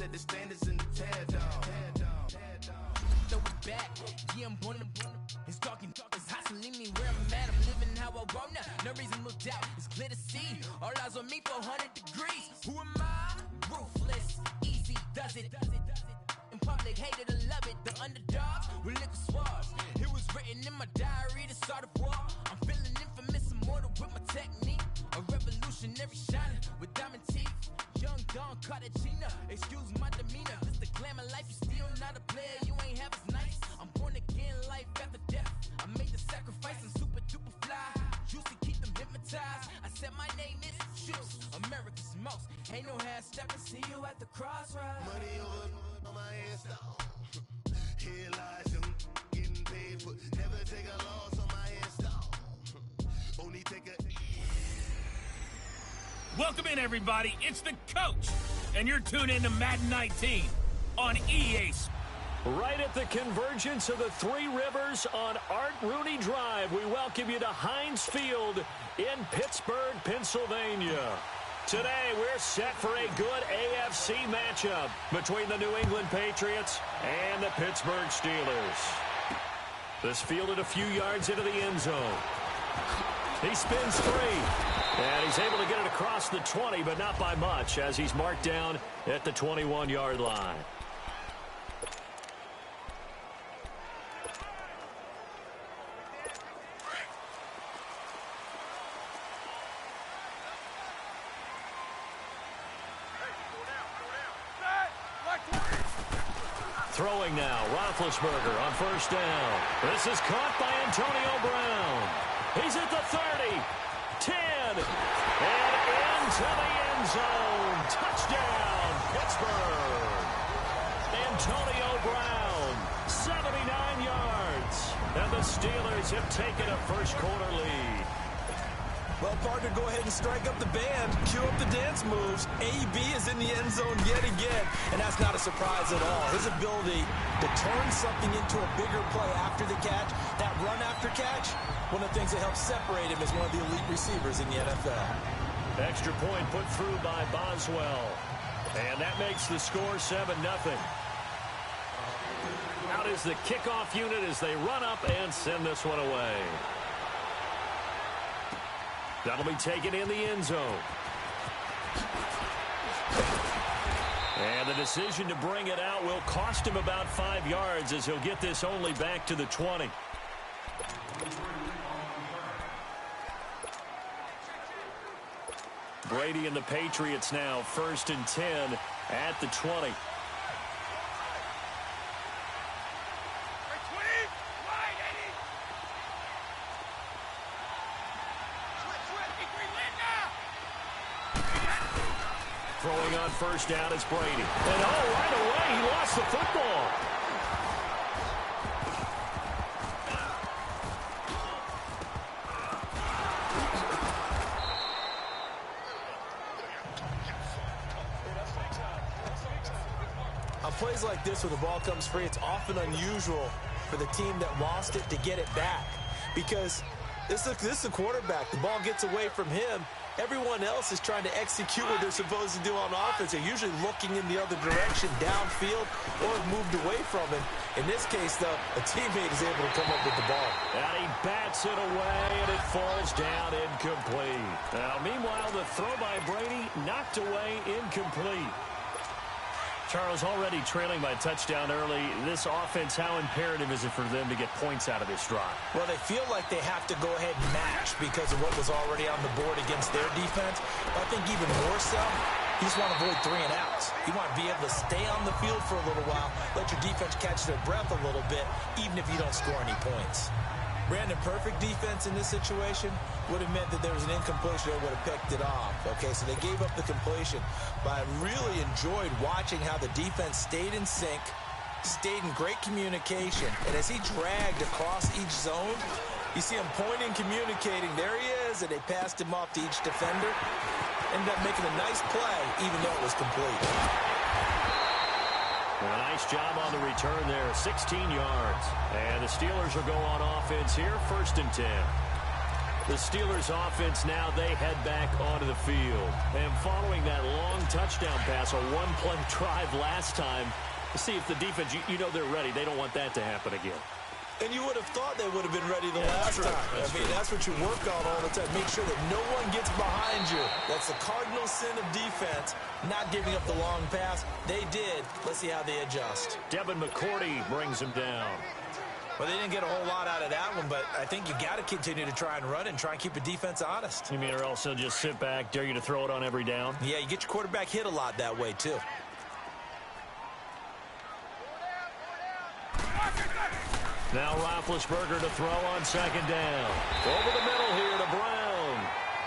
set the standards in the tear down. Throw it back, yeah, I'm on the it's talking, it's hot, so leave me where I'm at. I'm living how I want now, no reason to doubt. It's clear to see, all eyes on me, 400 degrees. Who am I? Ruthless, easy, does it. In public, hated and love it. The underdogs with liquor swabs. It was written in my diary, the start of war. I'm feeling infamous, immortal with my technique. A revolutionary shining with diamond teeth. Young Don Cartagena, excuse my demeanor. This the glamour life, you still not a player, you ain't half as nice. I'm born again, life after death. I made the sacrifice and super duper fly. Juicy, keep them hypnotized. I said my name is Juice, America's most. Ain't no half stepping, see you at the crossroads. Money over on my headstone. Here lies them getting paid for. Never take a loss on my headstone. Only take a. Welcome in, everybody. It's the coach, and you're tuned in to Madden 19 on EA. Right at the convergence of the Three Rivers on Art Rooney Drive, we welcome you to Heinz Field in Pittsburgh, Pennsylvania. Today, we're set for a good AFC matchup between the New England Patriots and the Pittsburgh Steelers. This fielded a few yards into the end zone. He spins three, and he's able to get it across the 20, but not by much, as he's marked down at the 21-yard line. Throwing now, Roethlisberger on first down. This is caught by Antonio Brown. He's at the 30, 10, and into the end zone. Touchdown, Pittsburgh. Antonio Brown, 79 yards. And the Steelers have taken a first quarter lead. Well, partner, go ahead and strike up the band. Cue up the dance moves. AB is in the end zone yet again, and that's not a surprise at all. His ability to turn something into a bigger play after the catch, that run after catch, one of the things that helps separate him as one of the elite receivers in the NFL. Extra point put through by Boswell, and that makes the score 7-0. Out is the kickoff unit as they run up and send this one away. That'll be taken in the end zone. And the decision to bring it out will cost him about 5 yards as he'll get this only back to the 20. Brady and the Patriots now 1st and 10 at the 20. Throwing on first down is Brady. And right away, he lost the football. On plays like this where the ball comes free, it's often unusual for the team that lost it to get it back. Because this is a quarterback. The ball gets away from him. Everyone else is trying to execute what they're supposed to do on offense. They're usually looking in the other direction, downfield, or have moved away from him. In this case, though, a teammate is able to come up with the ball. And he bats it away, and it falls down incomplete. Now, meanwhile, the throw by Brady knocked away incomplete. Charles, already trailing by a touchdown early. This offense, how imperative is it for them to get points out of this drive? Well, they feel like they have to go ahead and match because of what was already on the board against their defense. But I think even more so, you just want to avoid 3 and outs. You want to be able to stay on the field for a little while, let your defense catch their breath a little bit, even if you don't score any points. Brandon, perfect defense in this situation would have meant that there was an incompletion. They would have picked it off. Okay, so they gave up the completion. But I really enjoyed watching how the defense stayed in sync, stayed in great communication. And as he dragged across each zone, you see him pointing, communicating. There he is, and they passed him off to each defender. Ended up making a nice play, even though it was complete. Well, a nice job on the return there, 16 yards. And the Steelers will go on offense here, 1st and 10. The Steelers offense now, they head back onto the field. And following that long touchdown pass, a one-play drive last time, to see if the defense, you know they're ready. They don't want that to happen again. And you would have thought they would have been ready the last time. That's what you work on all the time. Make sure that no one gets behind you. That's the cardinal sin of defense, not giving up the long pass. They did. Let's see how they adjust. Devin McCourty brings him down. Well, they didn't get a whole lot out of that one, but I think you got to continue to try and run and try and keep the defense honest. You mean or else they'll just sit back, dare you to throw it on every down? Yeah, you get your quarterback hit a lot that way, too. Now Roethlisberger to throw on second down. Over the middle here to Brown.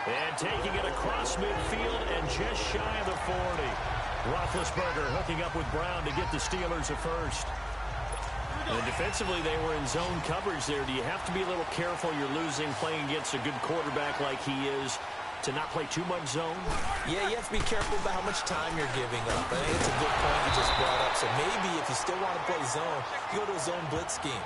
And taking it across midfield and just shy of the 40. Roethlisberger hooking up with Brown to get the Steelers a first. And defensively, they were in zone coverage there. Do you have to be a little careful? You're losing, playing against a good quarterback like he is, to not play too much zone? Yeah, you have to be careful about how much time you're giving up. I think it's a good point you just brought up. So maybe if you still want to play zone, you go to a zone blitz scheme.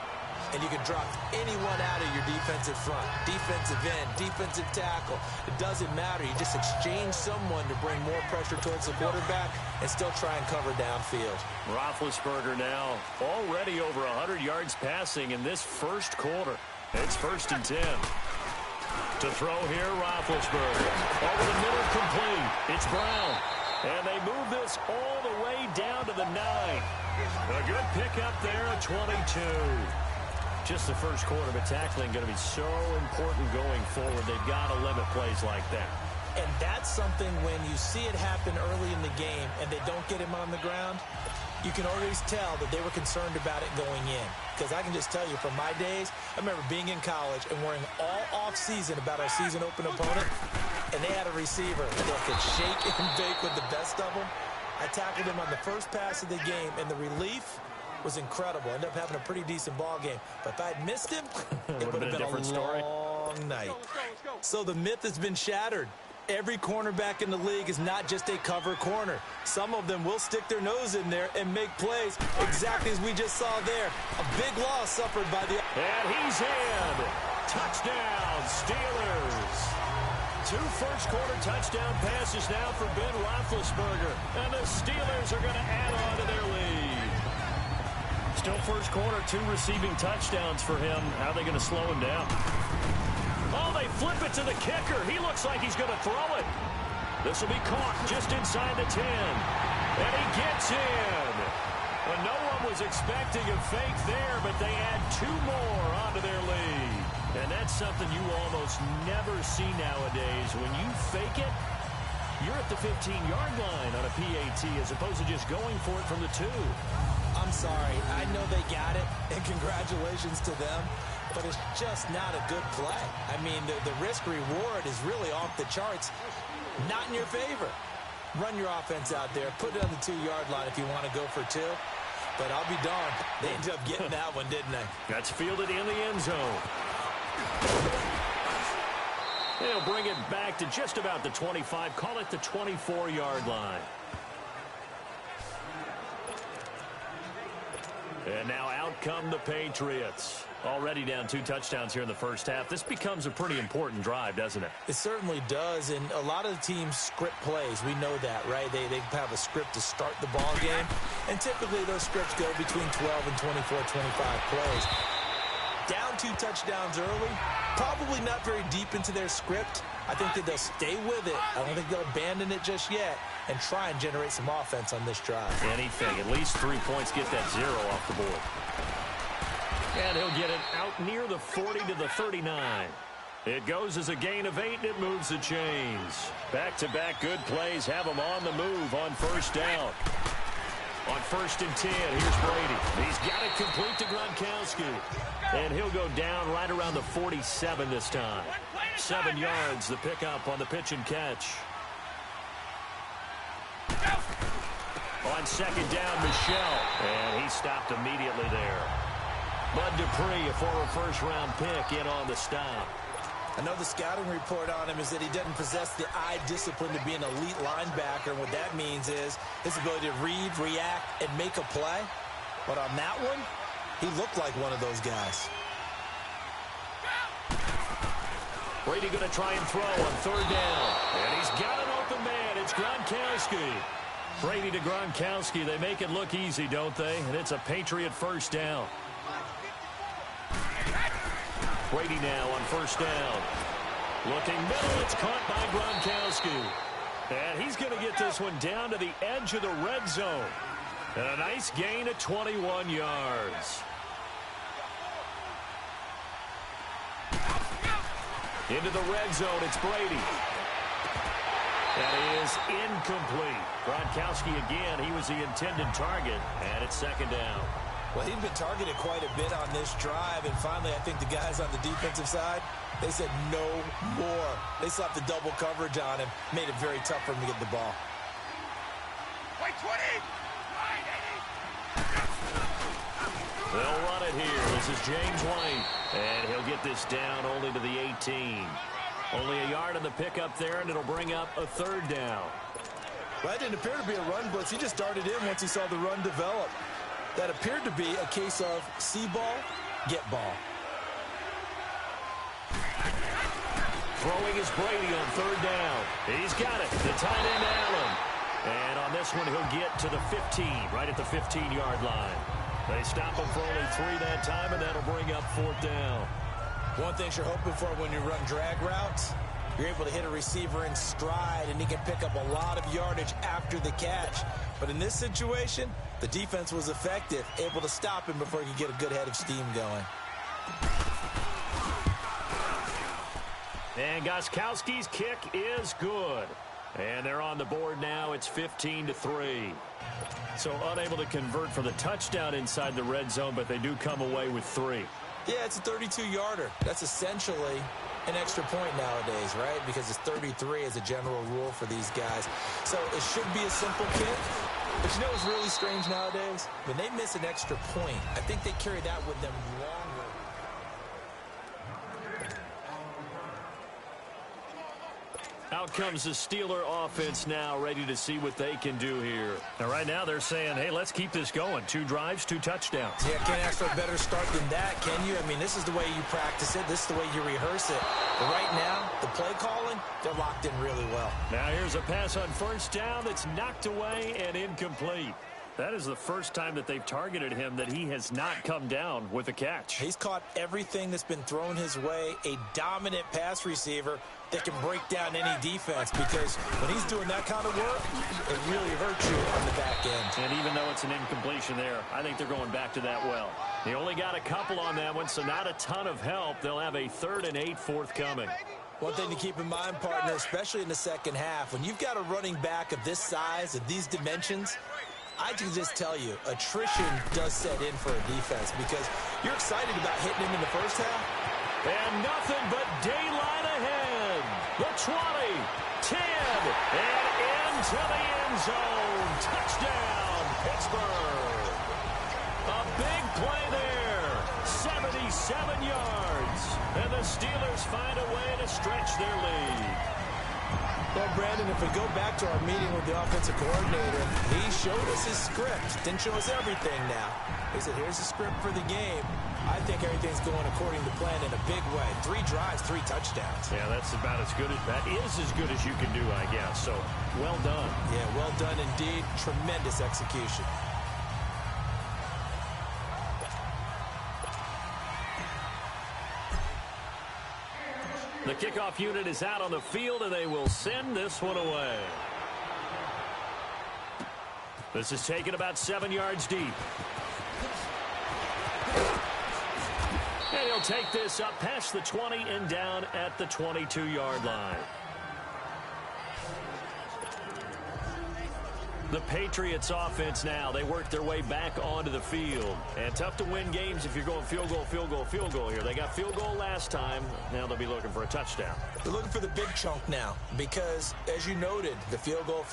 And you can drop anyone out of your defensive front. Defensive end, defensive tackle. It doesn't matter. You just exchange someone to bring more pressure towards the quarterback and still try and cover downfield. Roethlisberger now already over 100 yards passing in this first quarter. It's 1st and 10. To throw here, Roethlisberger. Over the middle, complete. It's Brown. And they move this all the way down to the 9. A good pickup there at 22. Just the first quarter, but tackling going to be so important going forward. They've got to limit plays like that. And that's something when you see it happen early in the game and they don't get him on the ground, you can always tell that they were concerned about it going in. Because I can just tell you from my days, I remember being in college and worrying all off-season about our season open opponent, and they had a receiver that could shake and bake with the best of them. I tackled him on the first pass of the game, and the relief was incredible. Ended up having a pretty decent ball game. But if I had missed him, it would have been a long night. So the myth has been shattered. Every cornerback in the league is not just a cover corner. Some of them will stick their nose in there and make plays exactly as we just saw there. A big loss suffered by the... And he's in. Touchdown, Steelers. 2 first-quarter touchdown passes now for Ben Roethlisberger. And the Steelers are going to add on to their lead. Still first quarter, 2 receiving touchdowns for him. How are they going to slow him down? Oh, they flip it to the kicker. He looks like he's going to throw it. This will be caught just inside the 10. And he gets in. Well, no one was expecting a fake there, but they add 2 more onto their lead. And that's something you almost never see nowadays. When you fake it, you're at the 15-yard line on a PAT as opposed to just going for it from the 2. I'm sorry. I know they got it, and congratulations to them, but it's just not a good play. I mean, the risk-reward is really off the charts, not in your favor. Run your offense out there. Put it on the 2-yard line if you want to go for 2. But I'll be darned. They ended up getting that one, didn't they? That's fielded in the end zone. They'll bring it back to just about the 25. Call it the 24-yard line. And now out come the Patriots. Already down 2 touchdowns here in the first half. This becomes a pretty important drive, doesn't it? It certainly does, and a lot of the teams script plays. We know that, right? They have a script to start the ball game, and typically those scripts go between 12 and 24, 25 plays. Down 2 touchdowns early, probably not very deep into their script. I think that they'll stay with it. I don't think they'll abandon it just yet and try and generate some offense on this drive. Anything, at least 3 points, get that 0 off the board. And he'll get it out near the 40 to the 39. It goes as a gain of 8, and it moves the chains. Back-to-back good plays have him on the move on first down. On 1st and 10, here's Brady. He's got it complete to Gronkowski. And he'll go down right around the 47 this time. 7 yards, the pickup on the pitch and catch. On second down, Michelle. And he stopped immediately there. Bud Dupree, a former first-round pick, in on the stop. I know the scouting report on him is that he doesn't possess the eye discipline to be an elite linebacker. And what that means is his ability to read, react, and make a play. But on that one, he looked like one of those guys. Brady going to try and throw on third down. And he's got an open man. It's Gronkowski. Brady to Gronkowski. They make it look easy, don't they? And it's a Patriot first down. Brady now on first down. Looking middle. It's caught by Gronkowski. And he's going to get this one down to the edge of the red zone. And a nice gain of 21 yards. Into the red zone, it's Brady. That is incomplete. Gronkowski again, he was the intended target, and it's second down. Well, he's been targeted quite a bit on this drive, and finally I think the guys on the defensive side, they said no more. They slapped the double coverage on him, made it very tough for him to get the ball. Wait, 20! They'll run it here. This is James White, and he'll get this down only to the 18. Only a yard on the pickup there, and it'll bring up a third down. Well, that didn't appear to be a run blitz. He just darted in once he saw the run develop. That appeared to be a case of see ball, get ball. Throwing is Brady on third down. He's got it. The tight end, Allen. And on this one, he'll get to the 15, right at the 15-yard line. They stop him for only 3 that time, and that'll bring up fourth down. One thing you're hoping for when you run drag routes, you're able to hit a receiver in stride, and he can pick up a lot of yardage after the catch. But in this situation, the defense was effective, able to stop him before he could get a good head of steam going. And Gostkowski's kick is good. And they're on the board now. It's 15-3. So unable to convert for the touchdown inside the red zone, but they do come away with 3. Yeah, it's a 32-yarder. That's essentially an extra point nowadays, right? Because it's 33 as a general rule for these guys. So it should be a simple kick. But you know what's really strange nowadays? When they miss an extra point, I think they carry that with them longer. Out comes the Steeler offense now, ready to see what they can do here. Now, right now, they're saying, hey, let's keep this going. 2 drives, 2 touchdowns. Yeah, can't ask for a better start than that, can you? I mean, this is the way you practice it. This is the way you rehearse it. But right now, the play calling, they're locked in really well. Now, here's a pass on first down that's knocked away and incomplete. That is the first time that they've targeted him that he has not come down with a catch. He's caught everything that's been thrown his way, a dominant pass receiver that can break down any defense, because when he's doing that kind of work, it really hurts you on the back end. And even though it's an incompletion there, I think they're going back to that well. They only got a couple on that one, so not a ton of help. They'll have a 3rd and 8 forthcoming. One thing to keep in mind, partner, especially in the second half, when you've got a running back of this size, of these dimensions, I can just tell you, attrition does set in for a defense, because you're excited about hitting him in the first half. And nothing but daylight ahead. The 20, 10, and into the end zone. Touchdown, Pittsburgh. A big play there. 77 yards. And the Steelers find a way to stretch their lead. Well, Brandon, if we go back to our meeting with the offensive coordinator, he showed us his script. Didn't show us everything now. He said, here's the script for the game. I think everything's going according to plan in a big way. 3 drives, 3 touchdowns. Yeah, that's about as good as that is as good as you can do, I guess. So, well done. Yeah, well done indeed. Tremendous execution. The kickoff unit is out on the field, and they will send this one away. This is taken about 7 yards deep. And he'll take this up past the 20 and down at the 22-yard line. The Patriots offense now, they work their way back onto the field. And tough to win games if you're going field goal, field goal, field goal here. They got field goal last time. Now they'll be looking for a touchdown. They're looking for the big chunk now because, as you noted, the field goal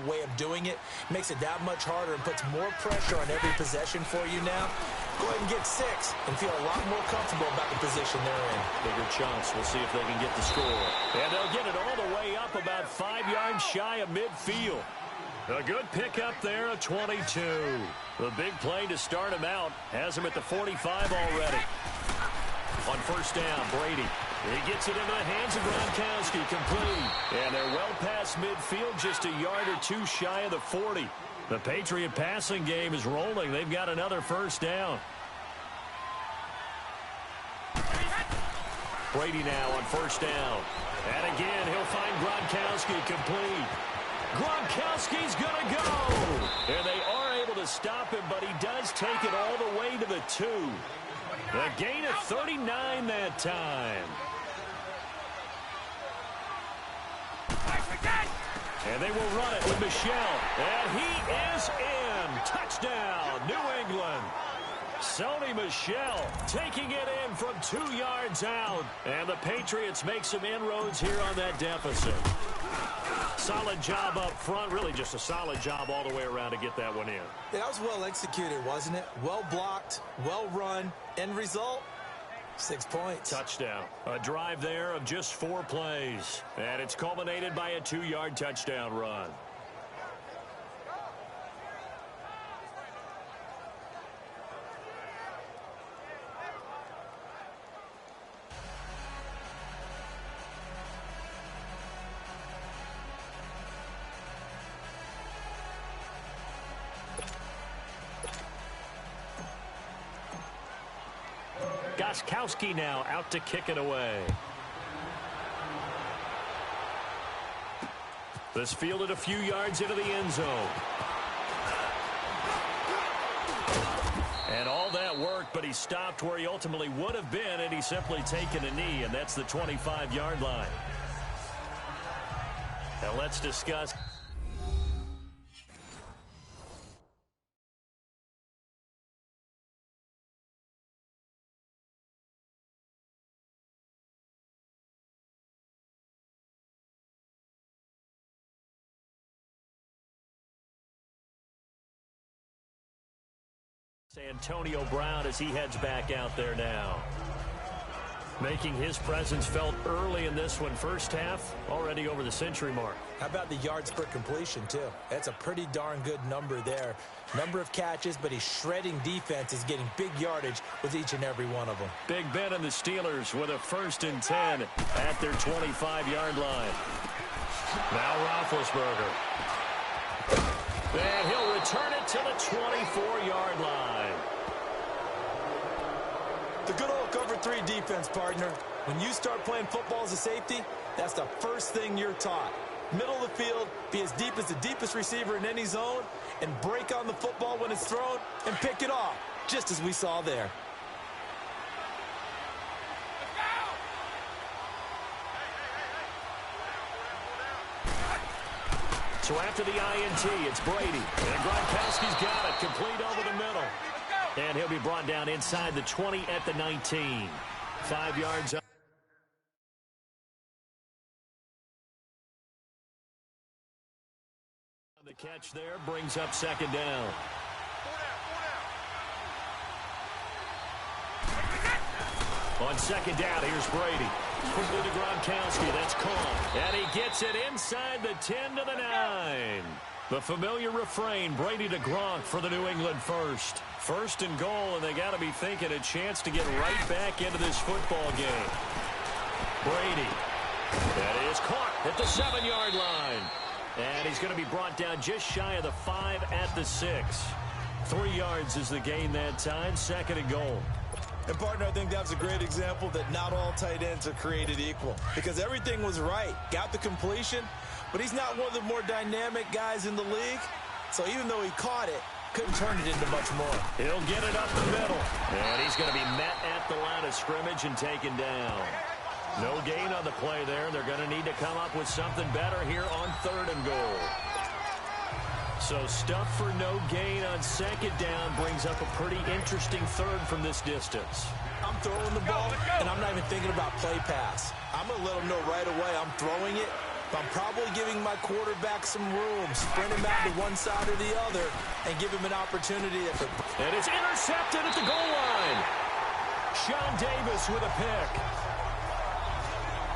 way of doing it makes it that much harder and puts more pressure on every possession for you now. Go ahead and get 6 and feel a lot more comfortable about the position they're in. Bigger chunks. We'll see if they can get the score. And they'll get it all the way up about 5 yards shy of midfield. A good pickup there, a 22. The big play to start him out has him at the 45 already. On first down, Brady. He gets it into the hands of Gronkowski, complete. And they're well past midfield, just a yard or two shy of the 40. The Patriot passing game is rolling. They've got another first down. Brady now on first down. And again, he'll find Gronkowski, complete. Gronkowski's going to go. And they are able to stop him, but he does take it all the way to the 2. A gain of 39 that time. And they will run it with Michel. And he is in. Touchdown, New England. Sony Michel taking it in from 2 yards out. And the Patriots make some inroads here on that deficit. Solid job up front. Really just a solid job all the way around to get that one in. Yeah, that was well executed, wasn't it? Well blocked, well run. End result, 6 points. Touchdown. A drive there of just 4 plays. And it's culminated by a 2-yard touchdown run. Gostkowski now out to kick it away. This fielded a few yards into the end zone. And all that worked, but he stopped where he ultimately would have been, and he's simply taken a knee, and that's the 25-yard line. Now let's discuss. Antonio Brown as he heads back out there now. Making his presence felt early in this one. First half, already over the century mark. How about the yards per completion, too? That's a pretty darn good number there. Number of catches, but he's shredding defense, is getting big yardage with each and every one of them. Big Ben and the Steelers with a 1st and 10 at their 25-yard line. Now Roethlisberger. And he'll return it to the 24-yard line. The good old cover 3 defense, partner. When you start playing football as a safety, that's the first thing you're taught. Middle of the field, be as deep as the deepest receiver in any zone, and break on the football when it's thrown and pick it off, just as we saw there. So after the INT, it's Brady. And Gronkowski's got it, complete over the middle. And he'll be brought down inside the 20 at the 19. 5 yards up. The catch there brings up 2nd down. On 2nd down, here's Brady. Quickly to Gronkowski, that's caught. And he gets it inside the 10 to the 9. The familiar refrain, Brady to Gronk for the New England first. 1st and goal, and they got to be thinking a chance to get right back into this football game. Brady. That is caught at the 7-yard line. And he's going to be brought down just shy of the 5 at the 6. 3 yards is the gain that time, 2nd and goal. And, partner, I think that's a great example that not all tight ends are created equal. Because everything was right. Got the completion, but he's not one of the more dynamic guys in the league. So even though he caught it, couldn't turn it into much more. He'll get it up the middle. And he's going to be met at the line of scrimmage and taken down. No gain on the play there. They're going to need to come up with something better here on 3rd and goal. So stuff for no gain on 2nd down brings up a pretty interesting 3rd from this distance. I'm throwing the ball, and I'm not even thinking about play pass. I'm going to let him know right away I'm throwing it, but I'm probably giving my quarterback some room, sprint him out to one side or the other, and give him an opportunity. And it's intercepted at the goal line. Sean Davis with a pick.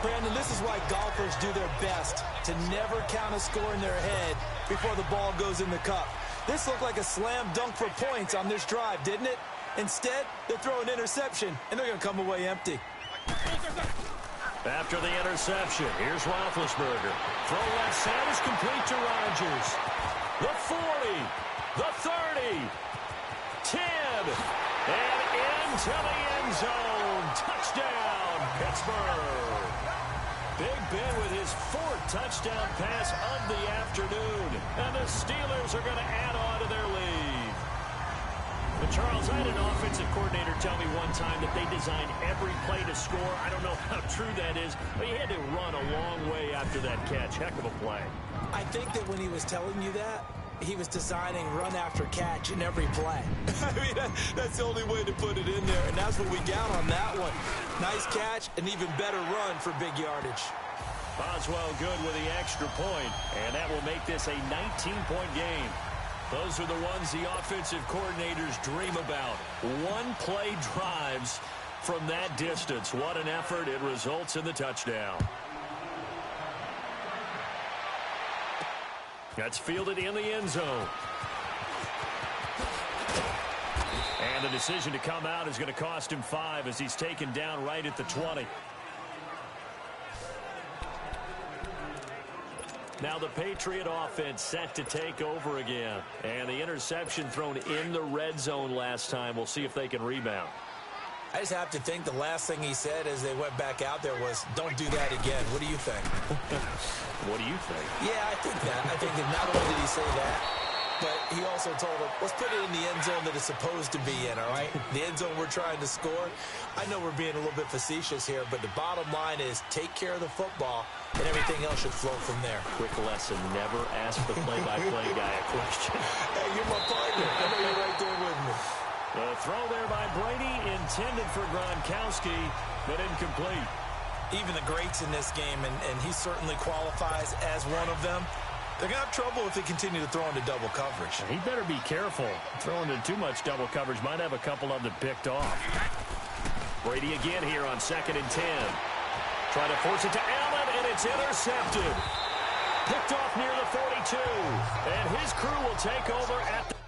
Brandon, this is why golfers do their best to never count a score in their head before the ball goes in the cup. This looked like a slam dunk for points on this drive, didn't it? Instead, they throw an interception, and they're going to come away empty. After the interception, here's Roethlisberger. Throw left side is complete to Rodgers. The 40, the 30, 10, and into the end zone. Touchdown, Pittsburgh. Big Ben with his fourth touchdown pass of the afternoon. And the Steelers are going to add on to their lead. But Charles, I had an offensive coordinator tell me one time that they designed every play to score. I don't know how true that is, but he had to run a long way after that catch. Heck of a play. I think that when he was telling you that, he was designing run after catch in every play. I mean, that's the only way to put it in there, and that's what we got on that one. Nice catch, an even better run for big yardage. Boswell good with the extra point, and that will make this a 19-point game. Those are the ones the offensive coordinators dream about. One-play drives from that distance. What an effort. It results in the touchdown. That's fielded in the end zone. And the decision to come out is going to cost him 5 as he's taken down right at the 20. Now the Patriot offense set to take over again. And the interception thrown in the red zone last time. We'll see if they can rebound. I just have to think the last thing he said as they went back out there was, don't do that again. What do you think? What do you think? Yeah, I think that. I think that not only did he say that, but he also told him, let's put it in the end zone that it's supposed to be in, all right? The end zone we're trying to score. I know we're being a little bit facetious here, but the bottom line is take care of the football, and everything else should flow from there. Quick lesson, never ask the play-by-play guy a question. Hey, you're my partner. I know you're right there with me. The throw there by Brady, intended for Gronkowski, but incomplete. Even the greats in this game, and he certainly qualifies as one of them, they're going to have trouble if they continue to throw into double coverage. He better be careful. Throwing into too much double coverage might have a couple of them picked off. Brady again here on 2nd and 10. Trying to force it to Allen, and it's intercepted. Picked off near the 42. And his crew will take over at the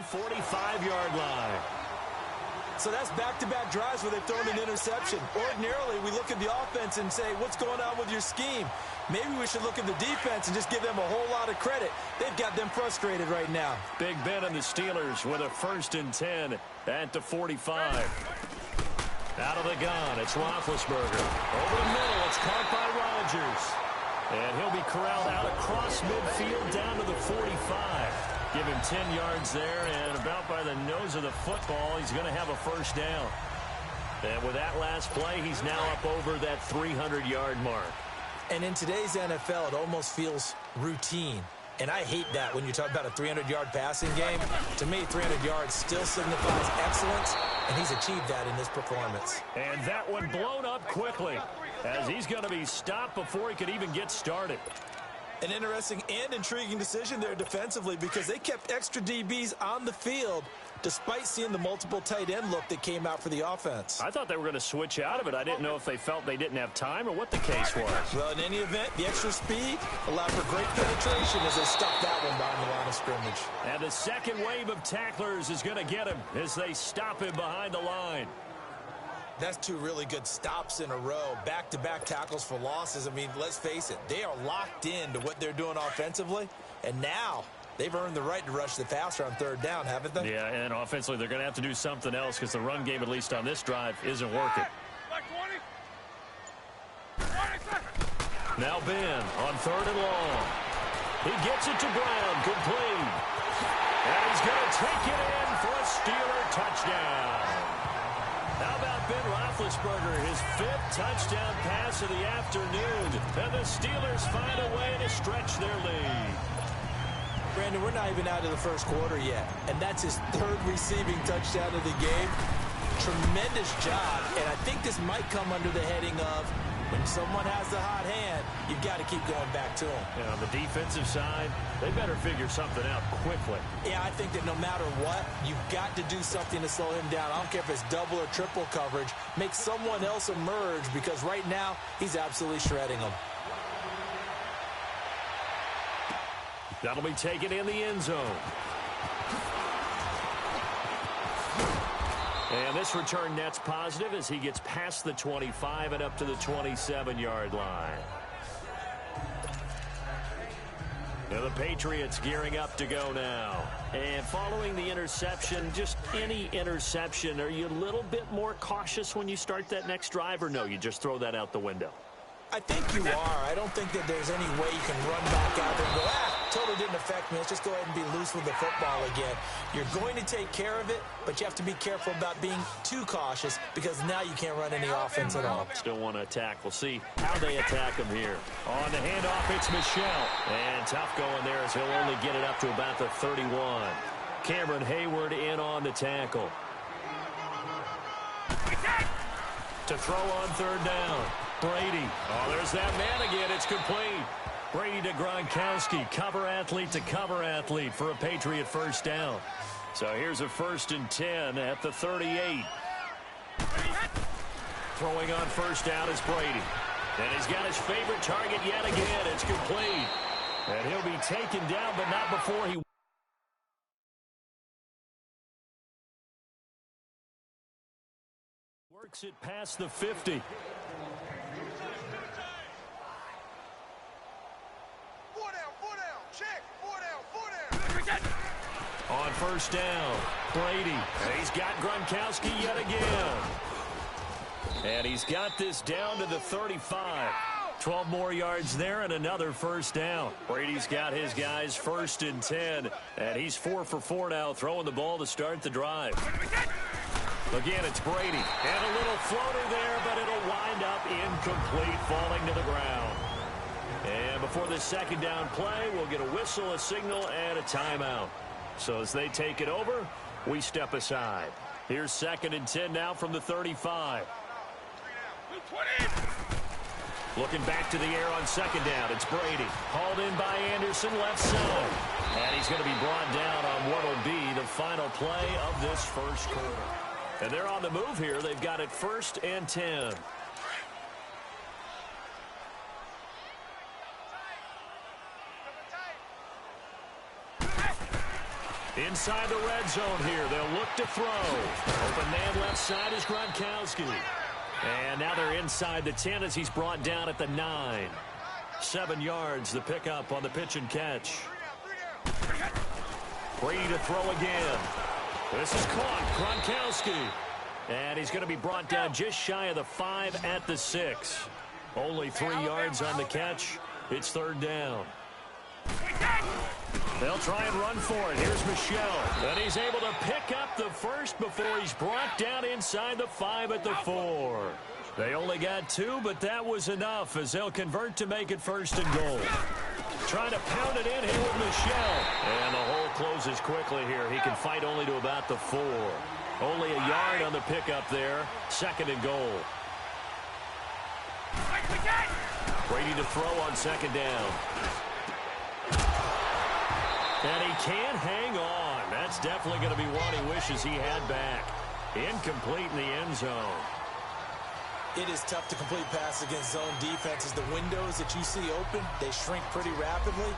45-yard line. So that's back-to-back drives where they've thrown an interception. Ordinarily, we look at the offense and say, what's going on with your scheme? Maybe we should look at the defense and just give them a whole lot of credit. They've got them frustrated right now. Big Ben and the Steelers with a 1st and 10 at the 45. Out of the gun, it's Roethlisberger. Over the middle, it's caught by Rodgers. And he'll be corralled out across midfield down to the 45. Give him 10 yards there, and about by the nose of the football, he's going to have a 1st down. And with that last play, he's now up over that 300-yard mark. And in today's NFL, it almost feels routine. And I hate that when you talk about a 300-yard passing game. To me, 300 yards still signifies excellence, and he's achieved that in this performance. And that one blown up quickly, as he's going to be stopped before he could even get started. An interesting and intriguing decision there defensively, because they kept extra DBs on the field despite seeing the multiple tight end look that came out for the offense. I thought they were going to switch out of it. I didn't know if they felt they didn't have time or what the case was. Well, in any event, the extra speed allowed for great penetration as they stuffed that one behind the line of scrimmage. And the second wave of tacklers is going to get him as they stop him behind the line. That's 2 really good stops in a row. Back-to-back tackles for losses. I mean, let's face it, they are locked into what they're doing offensively, and now they've earned the right to rush the passer on 3rd down, haven't they? Yeah, and offensively, they're going to have to do something else because the run game, at least on this drive, isn't working. Now Ben on 3rd and long. He gets it to Brown, complete. And he's going to take it in for a Steeler touchdown. How about Ben Roethlisberger, his 5th touchdown pass of the afternoon. And the Steelers find a way to stretch their lead. Brandon, we're not even out of the 1st quarter yet, and that's his 3rd receiving touchdown of the game. Tremendous job, and I think this might come under the heading of when someone has the hot hand, you've got to keep going back to him. And on the defensive side, they better figure something out quickly. Yeah, I think that no matter what, you've got to do something to slow him down. I don't care if it's double or triple coverage. Make someone else emerge, because right now, he's absolutely shredding them. That'll be taken in the end zone. And this return net's positive as he gets past the 25 and up to the 27-yard line. Now the Patriots gearing up to go now. And following the interception, just any interception, are you a little bit more cautious when you start that next drive, or no, you just throw that out the window? I think you are. I don't think that there's any way you can run back out there and go, totally didn't affect me. Let's just go ahead and be loose with the football again. You're going to take care of it, but you have to be careful about being too cautious, because now you can't run any offense at all. Still want to attack. We'll see how they attack him here. On the handoff, it's Michel. And tough going there as he'll only get it up to about the 31. Cameron Hayward in on the tackle. To throw on 3rd down. Brady. Oh, there's that man again. It's complete. Brady to Gronkowski. Cover athlete to cover athlete for a Patriot 1st down. So here's a 1st and 10 at the 38. Throwing on 1st down is Brady. And he's got his favorite target yet again. It's complete. And he'll be taken down, but not before he works it past the 50. On 1st down, Brady. He's got Gronkowski yet again. And he's got this down to the 35. 12 more yards there and another 1st down. Brady's got his guys 1st and 10. And he's 4 for 4 now, throwing the ball to start the drive. Again, it's Brady. And a little floater there, but it'll wind up incomplete, falling to the ground. And before the 2nd down play, we'll get a whistle, a signal, and a timeout. So as they take it over, we step aside. Here's 2nd and 10 now from the 35. Looking back to the air on 2nd down, it's Brady. Hauled in by Anderson, left side. And he's going to be brought down on what will be the final play of this 1st quarter. And they're on the move here. They've got it 1st and 10. Inside the red zone here. They'll look to throw. Open man left side is Gronkowski. And now they're inside the 10 as he's brought down at the 9. 7 yards, the pickup on the pitch and catch. Brady to throw again. This is caught. Gronkowski. And he's going to be brought down just shy of the 5 at the 6. Only 3 yards on the catch. It's 3rd down. They'll try and run for it. Here's Michelle. And he's able to pick up the first before he's brought down inside the 5 at the 4. They only got 2, but that was enough as they'll convert to make it 1st and goal. Trying to pound it in here with Michelle. And the hole closes quickly here. He can fight only to about the 4. Only a yard on the pickup there. 2nd and goal. Brady to throw on 2nd down. And he can't hang on. That's definitely going to be one he wishes he had back. Incomplete in the end zone. It is tough to complete passes against zone defenses. The windows that you see open, they shrink pretty rapidly.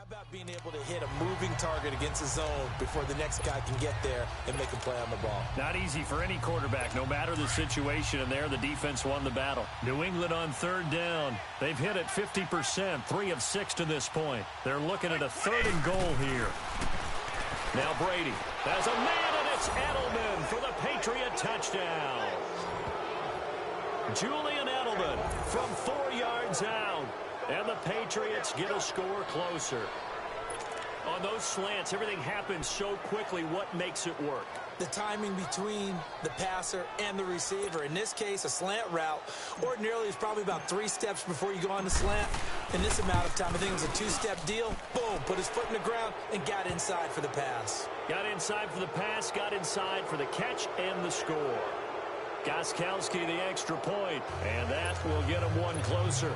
About being able to hit a moving target against the zone before the next guy can get there and make a play on the ball. Not easy for any quarterback, no matter the situation, and there the defense won the battle. New England on 3rd down. They've hit it 50%, 3 of 6 to this point. They're looking at a 3rd and goal here. Now Brady has a man, and it's Edelman for the Patriot touchdown. Julian Edelman from 4 yards out. And the Patriots get a score closer. On those slants, everything happens so quickly. What makes it work? The timing between the passer and the receiver. In this case, a slant route ordinarily is probably about 3 steps before you go on the slant. In this amount of time, I think it was a 2-step deal. Boom, put his foot in the ground and got inside for the pass. Got inside for the pass, got inside for the catch and the score. Gostkowski the extra point, and that will get him one closer.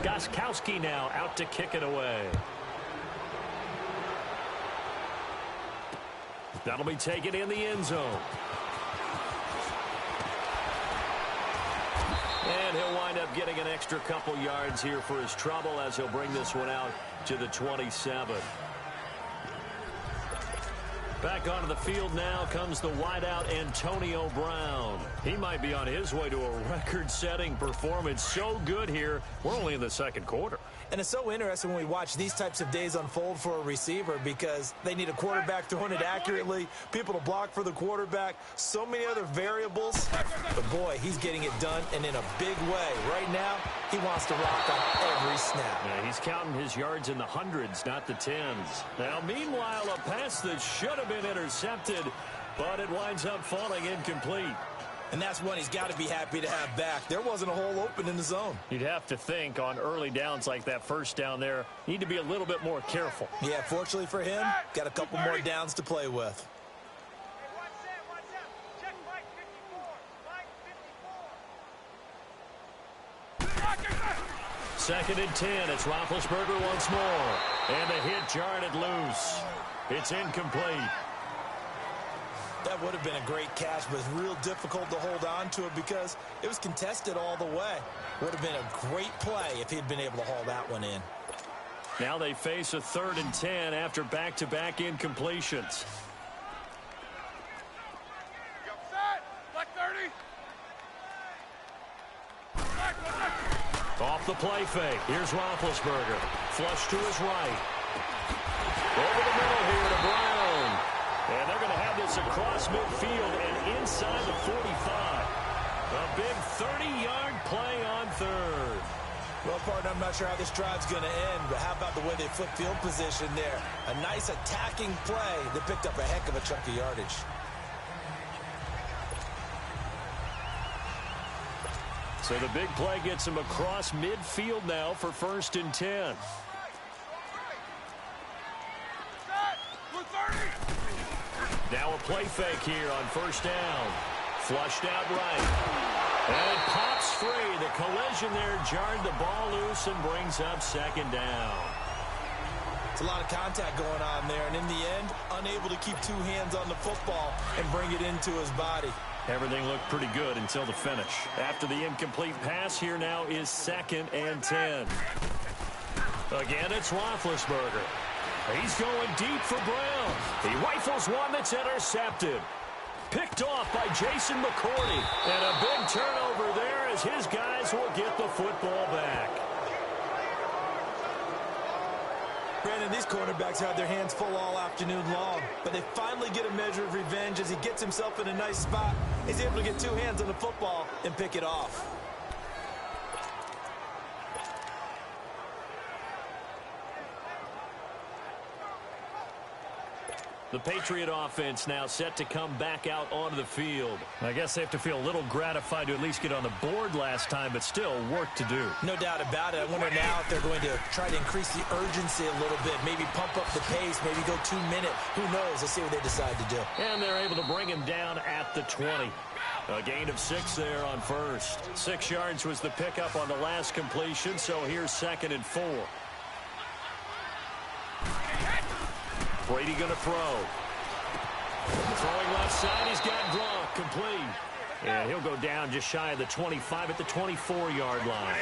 Gostkowski now out to kick it away. That'll be taken in the end zone. And he'll wind up getting an extra couple yards here for his trouble as he'll bring this one out to the 27. Back onto the field now comes the wideout Antonio Brown. He might be on his way to a record-setting performance. So good here. We're only in the 2nd quarter. And it's so interesting when we watch these types of days unfold for a receiver because they need a quarterback throwing it accurately, people to block for the quarterback, so many other variables. But, boy, he's getting it done and in a big way. Right now, he wants to rock on every snap. Yeah, he's counting his yards in the hundreds, not the tens. Now, meanwhile, a pass that should have been intercepted, but it winds up falling incomplete. And that's one he's got to be happy to have back. There wasn't a hole open in the zone. You'd have to think on early downs like that first down there, need to be a little bit more careful. Yeah, fortunately for him, got a couple more downs to play with. Second and 10. It's Roethlisberger once more. And the hit jarred it loose. It's incomplete. That would have been a great catch, but it's real difficult to hold on to it because it was contested all the way. Would have been a great play if he'd been able to haul that one in. Now they face a 3rd and 10 after back-to-back incompletions. Off the play fake. Here's Roethlisberger. Flush to his right. Over the middle here to Brown. And they're going to have this across midfield and inside the 45. A big 30-yard play on 3rd. Well, partner, I'm not sure how this drive's going to end, but how about the way they flip field position there? A nice attacking play that picked up a heck of a chunk of yardage. So the big play gets him across midfield now for 1st and 10. Now a play fake here on 1st down. Flushed out right. collision there jarred the ball loose and brings up second down. It's a lot of contact going on there, and in the end, unable to keep two hands on the football and bring it into his body. Everything looked pretty good until the finish. After the incomplete pass, here now is 2nd and 10. Again, it's Roethlisberger. He's going deep for Brown. He rifles one that's intercepted. Picked off by Jason McCourty. And a big turnover there as his guys will get the football back. Brandon, these cornerbacks had their hands full all afternoon long, but they finally get a measure of revenge as he gets himself in a nice spot. He's able to get two hands on the football and pick it off. The Patriot offense now set to come back out onto the field. I guess they have to feel a little gratified to at least get on the board last time, but still work to do. No doubt about it. I wonder now if they're going to try to increase the urgency a little bit, maybe pump up the pace, maybe go 2 minute. Who knows? Let's see what they decide to do. And they're able to bring him down at the 20. A gain of 6 there on first. 6 yards was the pickup on the last completion, so here's 2nd and 4. Brady going to throw. Throwing left side, he's got Gronk, complete. And he'll go down just shy of the 25 at the 24-yard line.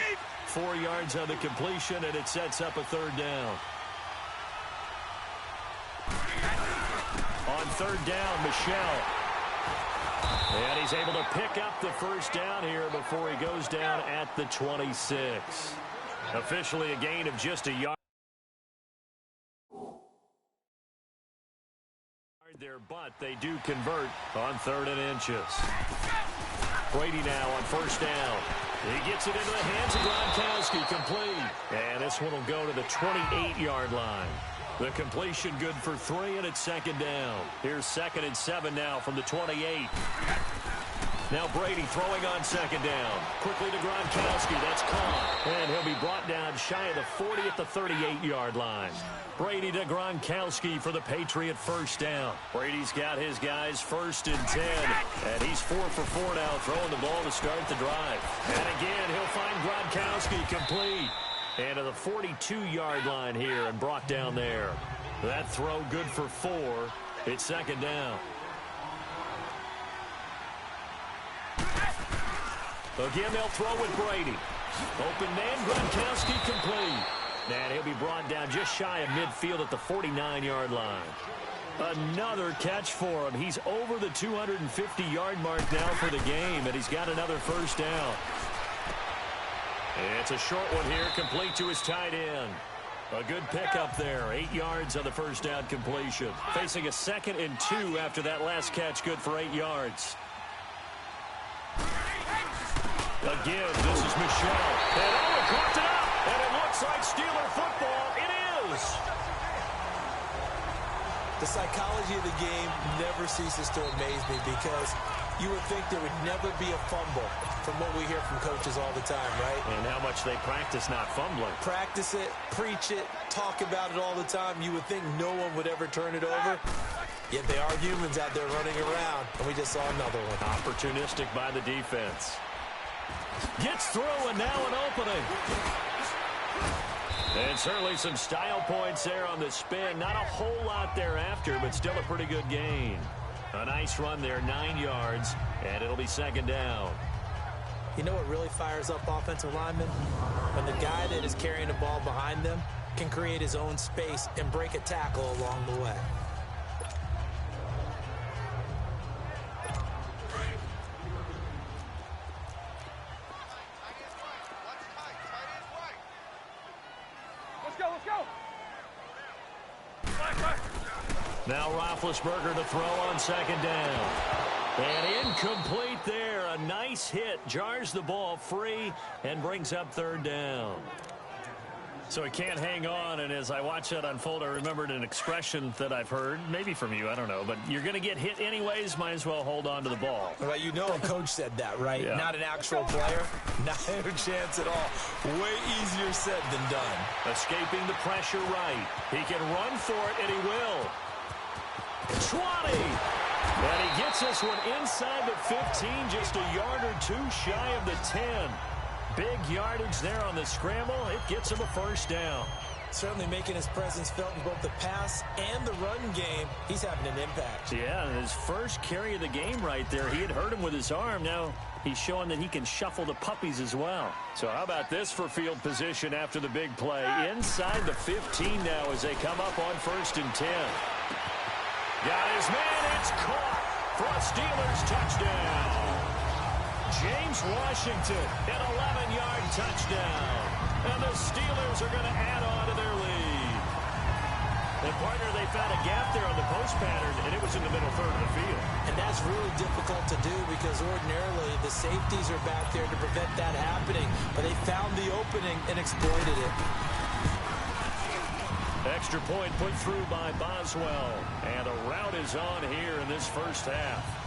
4 yards on the completion, and it sets up a 3rd down. On 3rd down, Michel. And he's able to pick up the 1st down here before he goes down at the 26. Officially a gain of just a yard. There, but they do convert on 3rd and inches. Brady now on 1st down. He gets it into the hands of Gronkowski, complete. And this one will go to the 28-yard line. The completion good for 3, and it's 2nd down. Here's 2nd and 7 now from the 28. Now Brady throwing on 2nd down. Quickly to Gronkowski. That's caught. And he'll be brought down shy of the 40 at the 38-yard line. Brady to Gronkowski for the Patriot 1st down. Brady's got his guys 1st and 10. And he's 4 for 4 now, throwing the ball to start the drive. And again, he'll find Gronkowski complete. And to the 42-yard line here and brought down there. That throw good for 4. It's 2nd down. Again, they'll throw with Brady. Open man, Gronkowski complete. And he'll be brought down just shy of midfield at the 49-yard line. Another catch for him. He's over the 250-yard mark now for the game, and he's got another 1st down. It's a short one here, complete to his tight end. A good pickup there, 8 yards on the 1st down completion. Facing a 2nd and 2 after that last catch, good for 8 yards. Again, this is Michel. And caught it up. And it looks like Steeler football. It is. The psychology of the game never ceases to amaze me because you would think there would never be a fumble from what we hear from coaches all the time, right? And how much they practice not fumbling. Practice it, preach it, talk about it all the time. You would think no one would ever turn it over. Yet they are humans out there running around, and we just saw another one. Opportunistic by the defense. Gets through, and now an opening. And certainly some style points there on the spin. Not a whole lot thereafter, but still a pretty good gain. A nice run there, 9 yards, and it'll be 2nd down. You know what really fires up offensive linemen? When the guy that is carrying the ball behind them can create his own space and break a tackle along the way. Now Roethlisberger to throw on 2nd down. And incomplete there. A nice hit. Jars the ball free and brings up 3rd down. So he can't hang on, and as I watch that unfold, I remembered an expression that I've heard, maybe from you, I don't know, but you're going to get hit anyways, might as well hold on to the ball. Well, you know a coach said that, right? Yeah. Not an actual player. Not a chance at all. Way easier said than done. Escaping the pressure right. He can run for it, and he will. 20! And he gets this one inside the 15, just a yard or 2 shy of the 10. Big yardage there on the scramble. It gets him a first down. Certainly making his presence felt in both the pass and the run game. He's having an impact. Yeah, his first carry of the game right there. He had hurt him with his arm. Now he's showing that he can shuffle the puppies as well. So how about this for field position after the big play? Inside the 15 now as they come up on 1st and 10. Got his man. It's caught for a Steelers touchdown. James Washington, an 11-yard touchdown. And the Steelers are going to add on to their lead. And, partner, they found a gap there on the post pattern, and it was in the middle third of the field. And that's really difficult to do because ordinarily the safeties are back there to prevent that happening. But they found the opening and exploited it. Extra point put through by Boswell. And a rout is on here in this first half.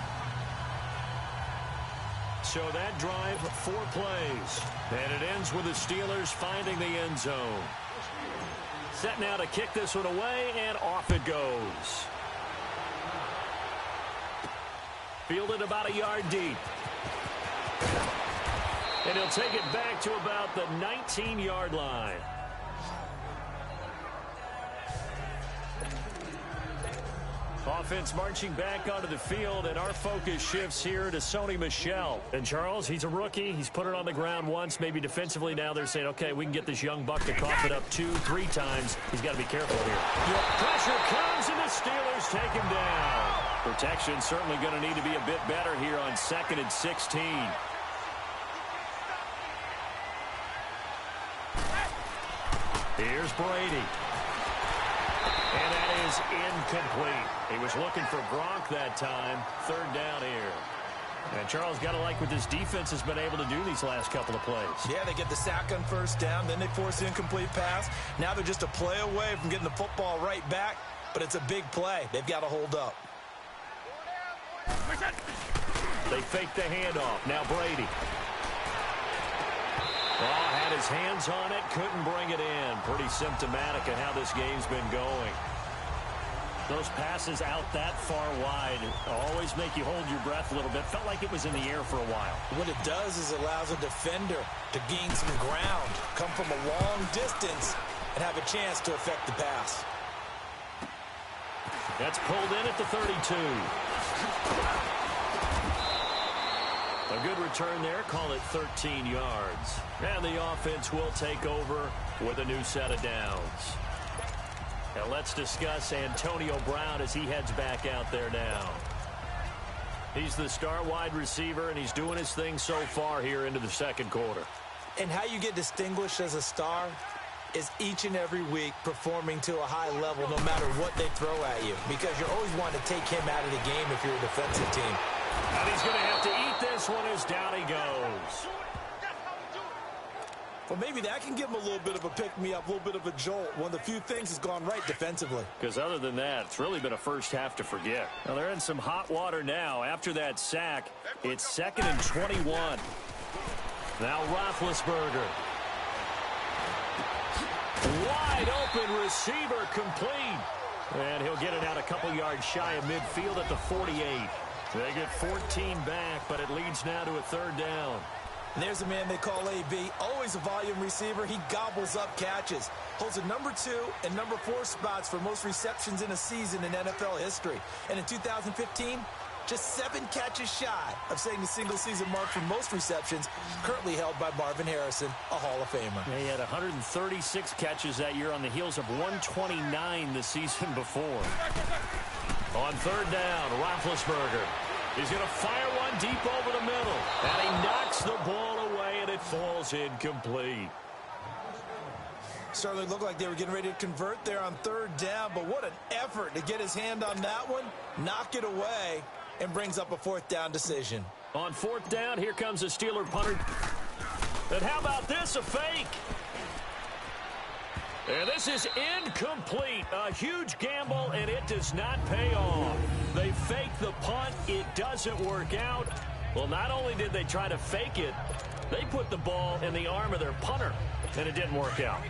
So that drive, 4 plays. And it ends with the Steelers finding the end zone. Set now to kick this one away, and off it goes. Fielded about a yard deep. And he'll take it back to about the 19-yard line. Offense marching back onto the field, and our focus shifts here to Sony Michel. And Charles, he's a rookie. He's put it on the ground once, maybe defensively. Now they're saying, okay, we can get this young buck to cough it up 2-3 times. He's got to be careful here. Yep. Pressure comes, and the Steelers take him down. Protection certainly going to need to be a bit better here on 2nd and 16. Here's Brady. And that is incomplete. He was looking for Gronk that time. 3rd down here. And Charles, got to like what this defense has been able to do these last couple of plays. Yeah, they get the sack on 1st down, then they force the incomplete pass. Now they're just a play away from getting the football right back, but it's a big play. They've got to hold up. They fake the handoff. Now Brady. Oh, had his hands on it, couldn't bring it in. Pretty symptomatic of how this game's been going. Those passes out that far wide always make you hold your breath a little bit. Felt like it was in the air for a while. What it does is it allows a defender to gain some ground, come from a long distance, and have a chance to affect the pass. That's pulled in at the 32. A good return there, call it 13 yards. And the offense will take over with a new set of downs. Now let's discuss Antonio Brown as he heads back out there now. He's the star wide receiver, and he's doing his thing so far here into the 2nd quarter. And how you get distinguished as a star is each and every week performing to a high level no matter what they throw at you, because you're always wanting to take him out of the game if you're a defensive team. And he's going to have to eat this one as down he goes. Well, maybe that can give him a little bit of a pick-me-up, a little bit of a jolt. One of the few things has gone right defensively. Because other than that, it's really been a first half to forget. Now, they're in some hot water now. After that sack, it's 2nd and 21. Now Roethlisberger. Wide open receiver complete. And he'll get it out a couple yards shy of midfield at the 48. They get 14 back, but it leads now to a 3rd down. And there's a man they call AB, always a volume receiver. He gobbles up catches. Holds a number 2 and number 4 spots for most receptions in a season in NFL history. And in 2015, just 7 catches shy of setting the single-season mark for most receptions, currently held by Marvin Harrison, a Hall of Famer. He had 136 catches that year on the heels of 129 the season before. On 3rd down, Roethlisberger. He's going to fire one deep over the middle. And he knocks the ball away, and it falls incomplete. Certainly looked like they were getting ready to convert there on 3rd down, but what an effort to get his hand on that one, knock it away, and brings up a 4th down decision. On 4th down, here comes a Steeler punter. And how about this, a fake? And this is incomplete. A huge gamble, and it does not pay off. They fake the punt. It doesn't work out. Well, not only did they try to fake it, they put the ball in the arm of their punter, and it didn't work out.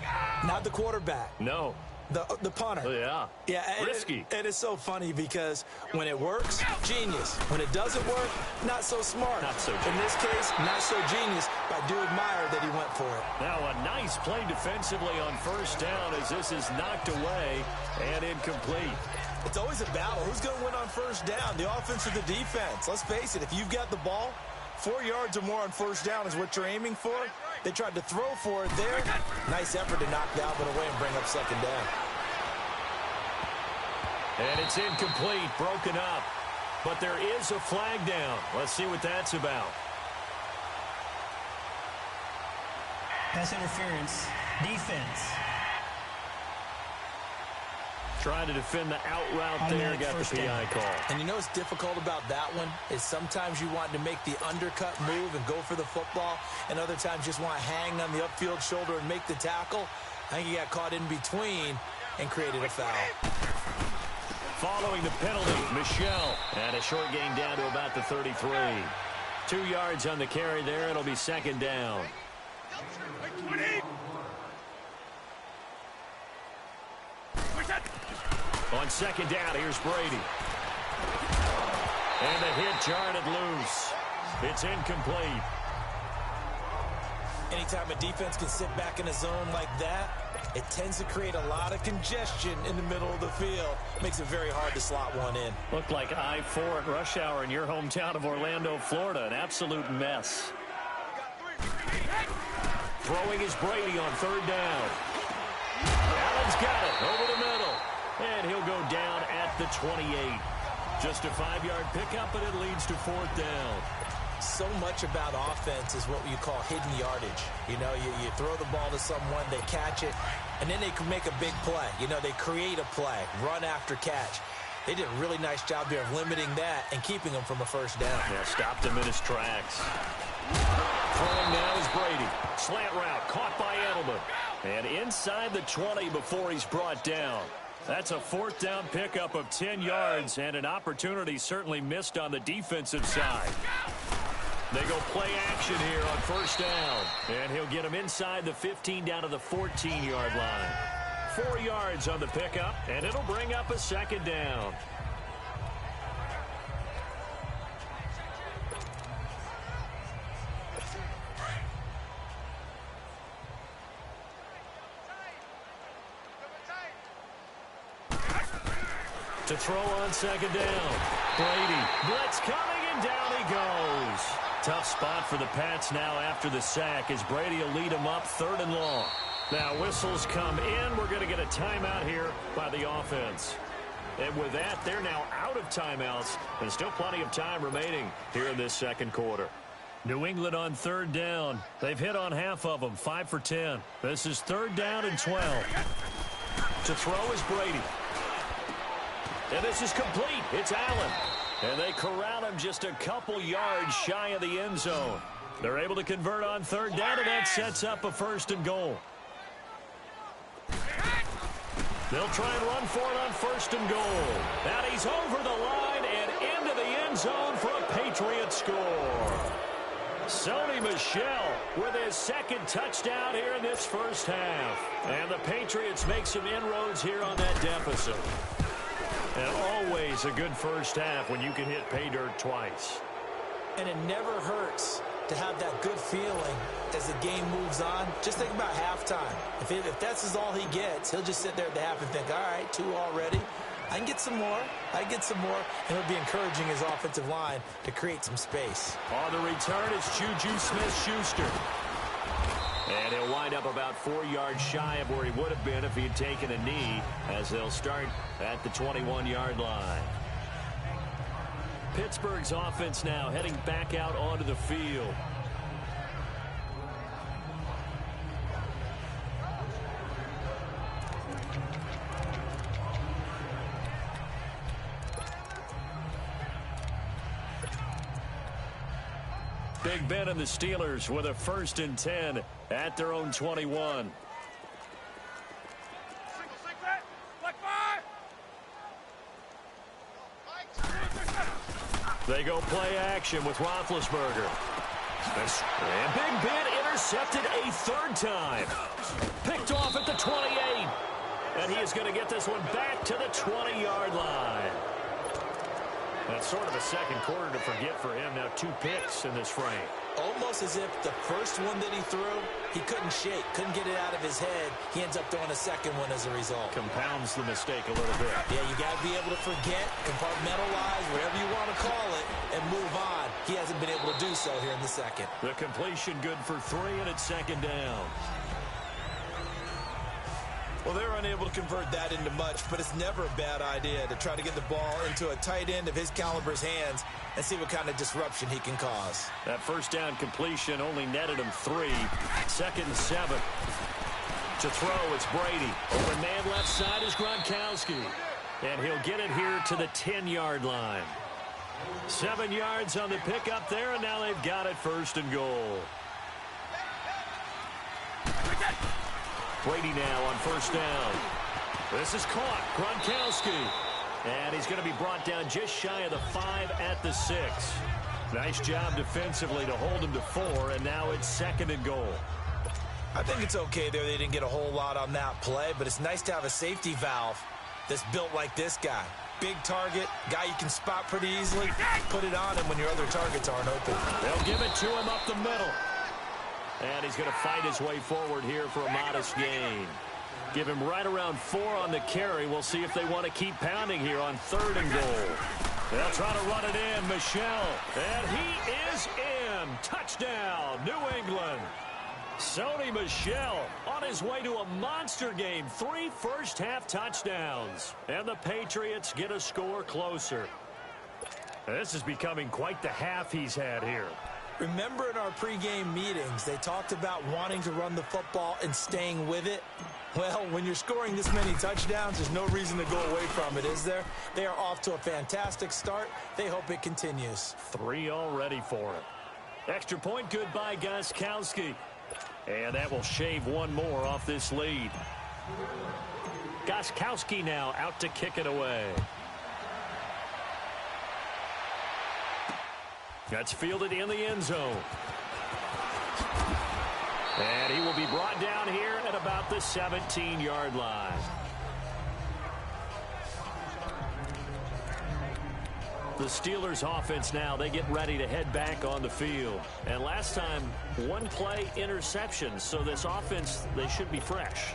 Not the quarterback. No. The punter. Oh, yeah. Yeah, risky. And it's so funny because when it works, genius. When it doesn't work, not so smart. Not so genius. In this case, not so genius, but I do admire that he went for it. Now a nice play defensively on first down as this is knocked away and incomplete. It's always a battle. Who's going to win on first down, the offense or the defense? Let's face it, if you've got the ball, 4 yards or more on first down is what you're aiming for. They tried to throw for it there. Nice effort to knock that one away and bring up second down. And it's incomplete, broken up. But there is a flag down. Let's see what that's about. Pass interference. Defense. Trying to defend the out route there, got the PI call. And you know what's difficult about that one is sometimes you want to make the undercut move and go for the football, and other times just want to hang on the upfield shoulder and make the tackle. I think he got caught in between and created a foul. Following the penalty, Michelle. And a short gain down to about the 33. 2 yards on the carry there. It'll be second down. On second down, here's Brady. And the hit jarred it loose. It's incomplete. Anytime a defense can sit back in a zone like that, it tends to create a lot of congestion in the middle of the field. Makes it very hard to slot one in. Looked like I-4 at rush hour in your hometown of Orlando, Florida. An absolute mess. Throwing is Brady on third down. Allen's got it over the middle. And he'll go down at the 28. Just a 5-yard pickup, and it leads to fourth down. So much about offense is what you call hidden yardage. You know, you throw the ball to someone, they catch it, and then they can make a big play. You know, they create a play, run after catch. They did a really nice job there of limiting that and keeping him from a first down. Yeah, stopped him in his tracks. Throwing now is Brady. Slant route caught by Edelman. And inside the 20 before he's brought down. That's a fourth down pickup of 10 yards and an opportunity certainly missed on the defensive side. They go play action here on first down. And he'll get him inside the 15 down to the 14-yard line. 4 yards on the pickup, and it'll bring up a second down. To throw on second down. Brady. Blitz coming, and down he goes. Tough spot for the Pats now after the sack as Brady will lead them up third and long. Now whistles come in. We're going to get a timeout here by the offense. And with that, they're now out of timeouts. And still plenty of time remaining here in this second quarter. New England on third down. They've hit on half of them, 5 for 10. This is third down and 12. To throw is Brady. And this is complete. It's Allen. And they corral him just a couple yards shy of the end zone. They're able to convert on third down, and that sets up a first and goal. They'll try and run for it on first and goal. And he's over the line and into the end zone for a Patriot score. Sony Michel with his second touchdown here in this first half. And the Patriots make some inroads here on that deficit. And always a good first half when you can hit pay dirt twice. And it never hurts to have that good feeling as the game moves on. Just think about halftime. If that's all he gets, he'll just sit there at the half and think, all right, 2 already. I can get some more. I can get some more. And he'll be encouraging his offensive line to create some space. On the return is Juju Smith-Schuster. And he'll wind up about 4 yards shy of where he would have been if he had taken a knee, as they'll start at the 21-yard line. Pittsburgh's offense now heading back out onto the field. Big Ben and the Steelers with a 1st and 10 at their own 21. They go play action with Roethlisberger. And Big Ben intercepted a 3rd time. Picked off at the 28. And he is going to get this one back to the 20-yard line. That's sort of a second quarter to forget for him. Now 2 picks in this frame. Almost as if the first one that he threw, he couldn't shake, couldn't get it out of his head. He ends up throwing a second one as a result. Compounds the mistake a little bit. Yeah, you got to be able to forget, compartmentalize, whatever you want to call it, and move on. He hasn't been able to do so here in the second. The completion good for 3, and it's second down. Well, they're unable to convert that into much, but it's never a bad idea to try to get the ball into a tight end of his caliber's hands and see what kind of disruption he can cause. That first down completion only netted him 3. 2nd and 7. To throw, it's Brady. Open man left side is Gronkowski. And he'll get it here to the 10-yard line. 7 yards on the pickup there, and now they've got it 1st and goal. Brady now on 1st down. This is caught. Gronkowski. And he's going to be brought down just shy of the 5 at the 6. Nice job defensively to hold him to 4, and now it's 2nd and goal. I think it's okay there. They didn't get a whole lot on that play, but it's nice to have a safety valve that's built like this guy. Big target, guy you can spot pretty easily. Put it on him when your other targets aren't open. They'll give it to him up the middle. And he's going to fight his way forward here for a modest gain. Give him right around 4 on the carry. We'll see if they want to keep pounding here on 3rd and goal. They'll try to run it in. Michel. And he is in. Touchdown, New England. Sony Michel on his way to a monster game. 3 first-half touchdowns. And the Patriots get a score closer. This is becoming quite the half he's had here. Remember in our pregame meetings, they talked about wanting to run the football and staying with it? Well, when you're scoring this many touchdowns, there's no reason to go away from it, is there? They are off to a fantastic start. They hope it continues. 3 already for him. Extra point good by Gronkowski. And that will shave 1 more off this lead. Gronkowski now out to kick it away. That's fielded in the end zone. And he will be brought down here at about the 17-yard line. The Steelers offense now, they get ready to head back on the field. And last time, 1 play interception. So this offense, they should be fresh.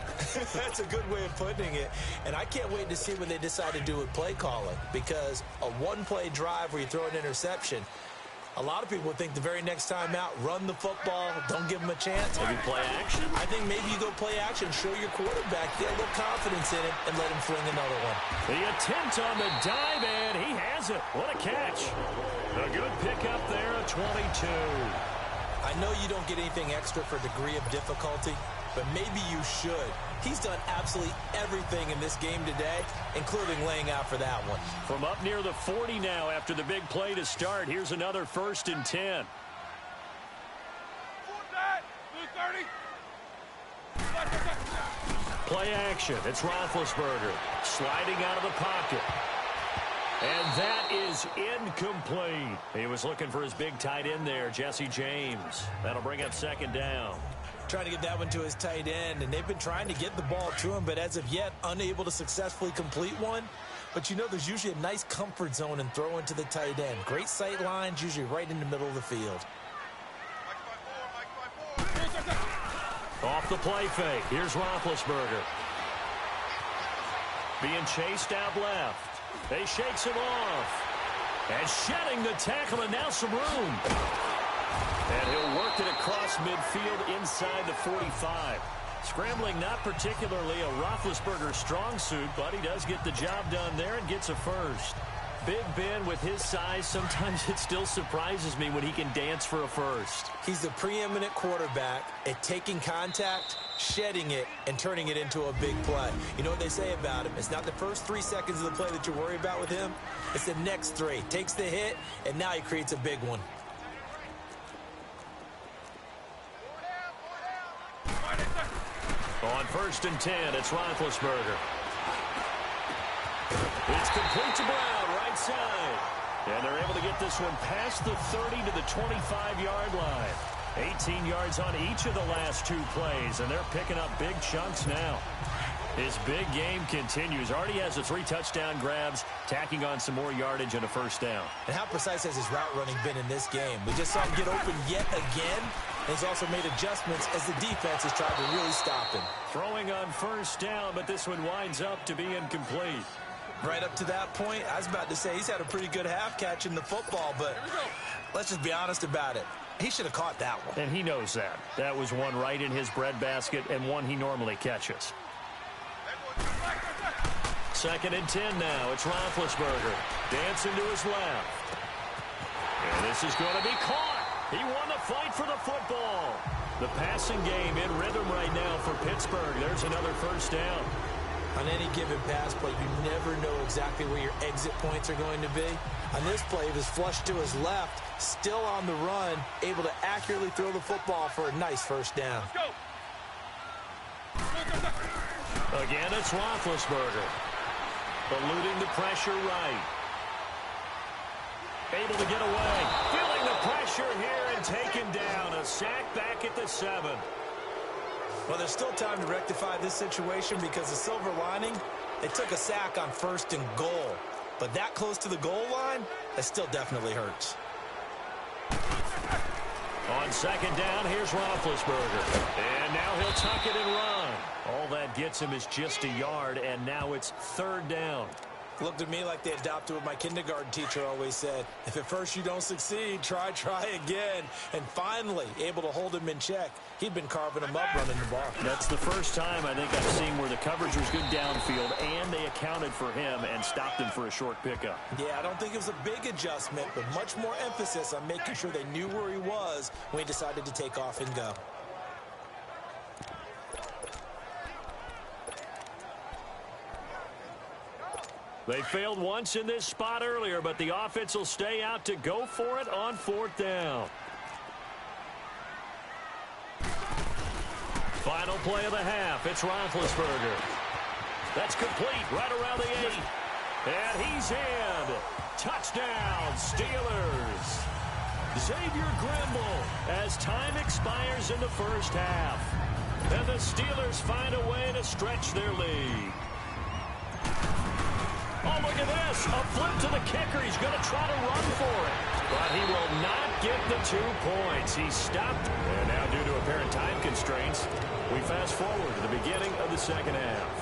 That's a good way of putting it. And I can't wait to see what they decide to do with play calling. Because a 1-play drive where you throw an interception, a lot of people think the very next time out, run the football, don't give them a chance. Maybe play action? I think maybe you go play action, show your quarterback, get a little confidence in it, and let him fling another one. The attempt on the dive, and he has it. What a catch. A good pickup there, a 22. I know you don't get anything extra for degree of difficulty, but maybe you should. He's done absolutely everything in this game today, including laying out for that one. From up near the 40 now after the big play to start. Here's another 1st and 10. Play action. It's Roethlisberger sliding out of the pocket. And that is incomplete. He was looking for his big tight end there, Jesse James. That'll bring up 2nd down. Trying to get that one to his tight end, and they've been trying to get the ball to him, but as of yet, unable to successfully complete one. But you know, there's usually a nice comfort zone in throwing to the tight end. Great sight lines, usually right in the middle of the field. Off the play fake. Here's Roethlisberger. Being chased out left. They shakes him off. And shedding the tackle, and now some room. And he'll work it across midfield inside the 45. Scrambling not particularly a Roethlisberger strong suit, but he does get the job done there and gets a 1st. Big Ben with his size, sometimes it still surprises me when he can dance for a 1st. He's the preeminent quarterback at taking contact, shedding it, and turning it into a big play. You know what they say about him? It's not the first 3 seconds of the play that you worry about with him. It's the next 3. Takes the hit, and now he creates a big one. On 1st and 10, it's Roethlisberger. It's complete to Brown, right side. And they're able to get this one past the 30 to the 25-yard line. 18 yards on each of the last 2 plays, and they're picking up big chunks now. His big game continues. Already has the 3 touchdown grabs, tacking on some more yardage and a first down. And how precise has his route running been in this game? We just saw him get open yet again. And he's also made adjustments as the defense has tried to really stop him. Throwing on first down, but this one winds up to be incomplete. Right up to that point, I was about to say he's had a pretty good half catching the football, but let's just be honest about it. He should have caught that one. And he knows that. That was one right in his breadbasket and one he normally catches. 2nd and 10 now. It's Roethlisberger dancing to his left. And this is going to be caught. He won the fight for the football. The passing game in rhythm right now for Pittsburgh. There's another first down. On any given pass play, you never know exactly where your exit points are going to be. On this play, he was flushed to his left, still on the run, able to accurately throw the football for a nice first down. Again, it's Roethlisberger. Eluding the pressure right. Able to get away. Feeling the pressure here and taken down. A sack back at the 7. Well, there's still time to rectify this situation because the silver lining, they took a sack on 1st and goal. But that close to the goal line, that still definitely hurts. On 2nd down, here's Roethlisberger. And now he'll tuck it and run. All that gets him is just a yard, and now it's 3rd down. Looked at me like they adopted what my kindergarten teacher always said. If at first you don't succeed, try again. And finally, able to hold him in check. He'd been carving him up running the ball. That's the first time I think I've seen where the coverage was good downfield, and they accounted for him and stopped him for a short pickup. Yeah, I don't think it was a big adjustment, but much more emphasis on making sure they knew where he was when he decided to take off and go. They failed once in this spot earlier, but the offense will stay out to go for it on 4th down. Final play of the half. It's Roethlisberger. That's complete right around the 8. And he's in. Touchdown, Steelers. Xavier Grimble as time expires in the first half. And the Steelers find a way to stretch their lead. Oh, look at this. A flip to the kicker. He's going to try to run for it. But he will not get the 2 points. He's stopped. And now due to apparent time constraints, we fast forward to the beginning of the 2nd half.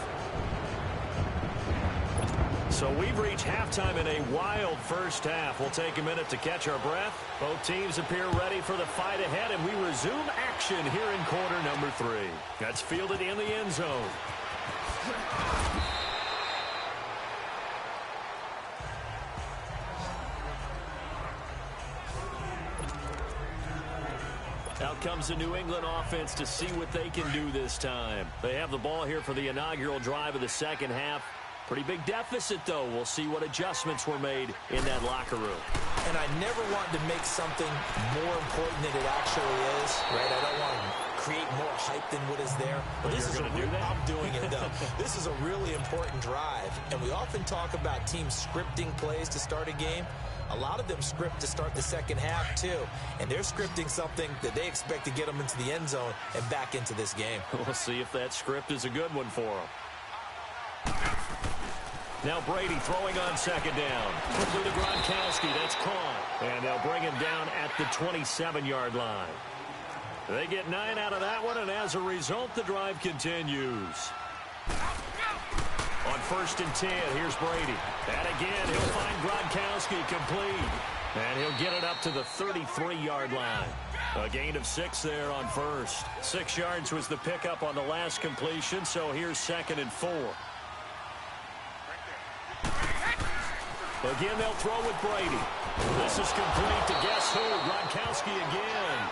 So we've reached halftime in a wild first half. We'll take a minute to catch our breath. Both teams appear ready for the fight ahead, and we resume action here in quarter number 3. That's fielded in the end zone. Out comes the New England offense to see what they can do this time. They have the ball here for the inaugural drive of the 2nd half. Pretty big deficit, though. We'll see what adjustments were made in that locker room. And I never want to make something more important than it actually is, right? I don't want to create more hype than what is there. But this is I'm doing it, though. This is a really important drive. And we often talk about teams scripting plays to start a game. A lot of them script to start the 2nd half, too. And they're scripting something that they expect to get them into the end zone and back into this game. We'll see if that script is a good one for them. Now Brady throwing on 2nd down. Quickly to Gronkowski. That's caught. And they'll bring him down at the 27-yard line. They get 9 out of that one, and as a result, the drive continues. On 1st and 10, here's Brady. And again, he'll find Gronkowski complete. And he'll get it up to the 33-yard line. A gain of 6 there on 1st. 6 yards was the pickup on the last completion, so here's 2nd and 4. Again, they'll throw with Brady. This is complete to guess who? Gronkowski again.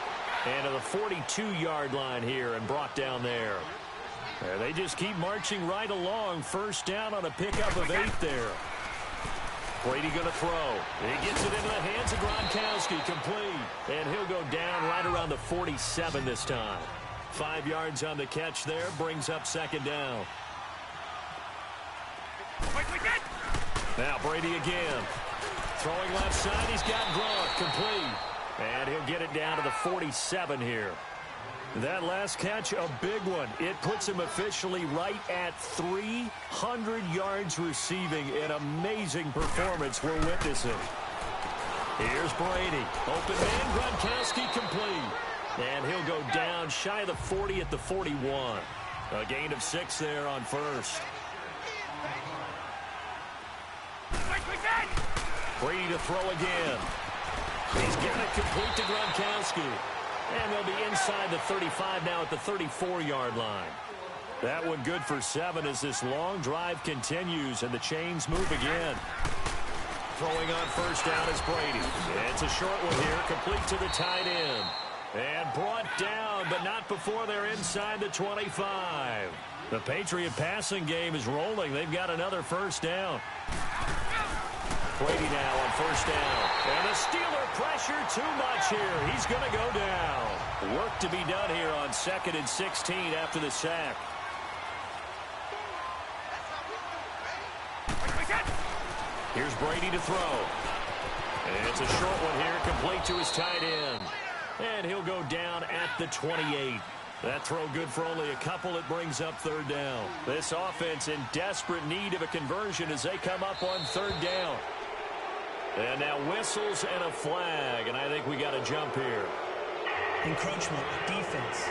And to the 42-yard line here and brought down there. And they just keep marching right along. First down on a pickup of 8 there. Brady going to throw. He gets it into the hands of Gronkowski, complete. And he'll go down right around the 47 this time. 5 yards on the catch there, brings up 2nd down. Now Brady again. Throwing left side, he's got Gronk, complete. And he'll get it down to the 47 here. That last catch, a big one. It puts him officially right at 300 yards receiving. An amazing performance we're witnessing. Here's Brady. Open man, Gronkowski complete. And he'll go down shy of the 40 at the 41. A gain of 6 there on first. Brady to throw again. He's getting it complete to Gronkowski. And they'll be inside the 35 now at the 34-yard line. That one good for 7 as this long drive continues and the chains move again. Throwing on first down is Brady. It's a short one here, complete to the tight end. And brought down, but not before they're inside the 25. The Patriot passing game is rolling. They've got another first down. Brady now on first down. And the Steeler pressure too much here. He's going to go down. Work to be done here on 2nd and 16 after the sack. Here's Brady to throw. And it's a short one here, complete to his tight end. And he'll go down at the 28. That throw good for only a couple. It brings up 3rd down. This offense in desperate need of a conversion as they come up on 3rd down. And now whistles and a flag, and I think we got a jump here. Encroachment, defense.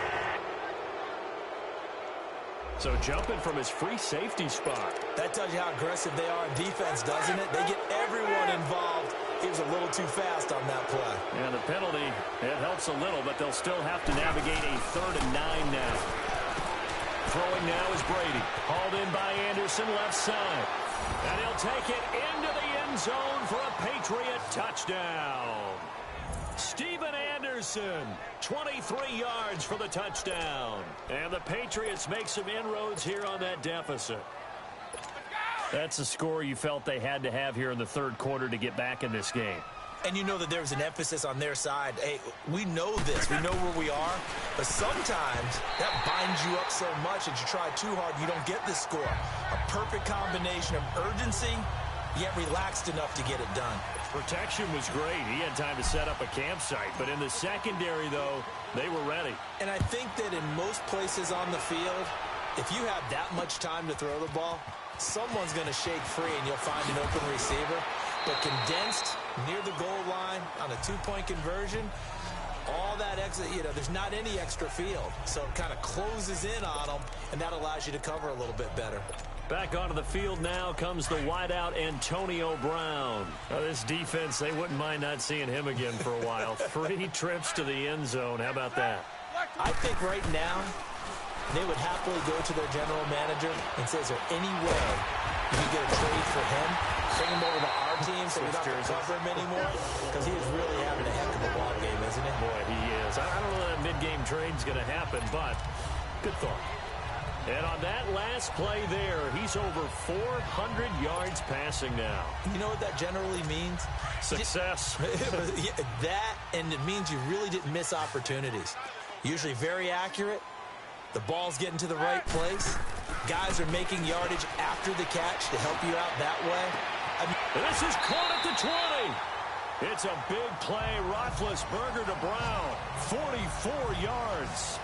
So jumping from his free safety spot. That tells you how aggressive they are in defense, doesn't it? They get everyone involved. He was a little too fast on that play. And the penalty, it helps a little, but they'll still have to navigate a 3rd and 9 now. Throwing now is Brady. Hauled in by Anderson, left side. And he'll take it into the end zone for a Patriot touchdown. Steven Anderson, 23 yards for the touchdown. And the Patriots make some inroads here on that deficit. That's a score you felt they had to have here in the 3rd quarter to get back in this game. And you know that there was an emphasis on their side. Hey, we know this. We know where we are. But sometimes that binds you up so much that you try too hard and you don't get this score. A perfect combination of urgency, yet relaxed enough to get it done. Protection was great. He had time to set up a campsite. But in the secondary, though, they were ready. And I think that in most places on the field, if you have that much time to throw the ball, someone's going to shake free and you'll find an open receiver. But condensed near the goal line on a 2-point conversion, all that extra, there's not any extra field. So it kind of closes in on them, and that allows you to cover a little bit better. Back onto the field now comes the wideout Antonio Brown. This defense, they wouldn't mind not seeing him again for a while. 3 trips to the end zone. How about that? I think right now they would happily go to their general manager and say, is there any way you can get a trade for him? Bring him over to our team so we don't have to cover him anymore? Because he is really having a heck of a ball game, isn't he? Boy, he is. I don't know that mid-game trade's going to happen, but good thought. And on that last play there, he's over 400 yards passing now. You know what that generally means? Success. That, and it means you really didn't miss opportunities. Usually very accurate. The ball's getting to the right place. Guys are making yardage after the catch to help you out that way. This is caught at the 20. It's a big play. Roethlisberger to Brown. 44 yards.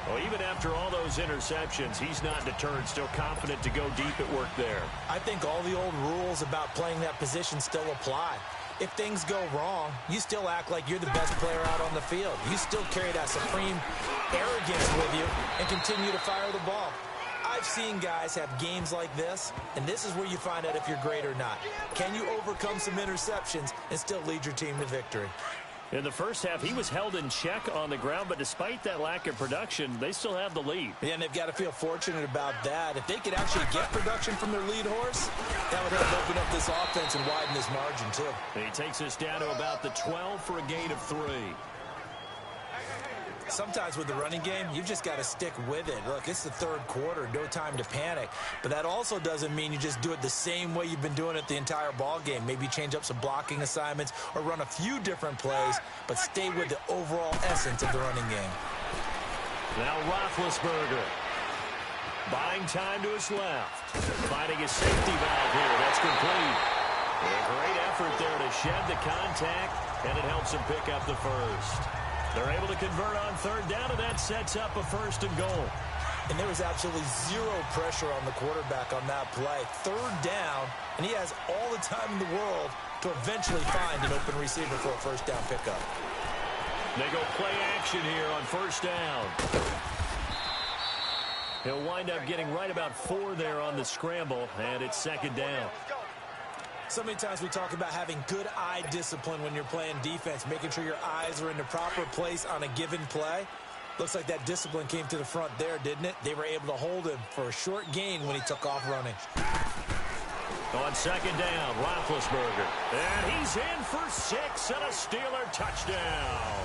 Well, even after all those interceptions, he's not deterred, still confident to go deep at work there. I think all the old rules about playing that position still apply. If things go wrong, you still act like you're the best player out on the field. You still carry that supreme arrogance with you and continue to fire the ball. I've seen guys have games like this, and this is where you find out if you're great or not. Can you overcome some interceptions and still lead your team to victory? In the first half, he was held in check on the ground, but despite that lack of production, they still have the lead. Yeah, and they've got to feel fortunate about that. If they could actually get production from their lead horse, that would help open up this offense and widen this margin, too. He takes us down to about the 12 for a gain of 3. Sometimes with the running game, you've just got to stick with it. Look, it's the 3rd quarter, no time to panic. But that also doesn't mean you just do it the same way you've been doing it the entire ball game. Maybe change up some blocking assignments or run a few different plays, but stay with the overall essence of the running game. Now Roethlisberger. Buying time to his left. Finding a safety valve here. That's complete. A great effort there to shed the contact, and it helps him pick up the first. They're able to convert on third down, and that sets up a 1st and goal. And there was absolutely zero pressure on the quarterback on that play. Third down, and he has all the time in the world to eventually find an open receiver for a 1st down pickup. They go play action here on 1st down. He'll wind up getting right about 4 there on the scramble, and it's 2nd down. So many times we talk about having good eye discipline when you're playing defense, making sure your eyes are in the proper place on a given play. Looks like that discipline came to the front there, didn't it? They were able to hold him for a short gain when he took off running. On 2nd down, Roethlisberger. And he's in for 6 and a Steeler touchdown.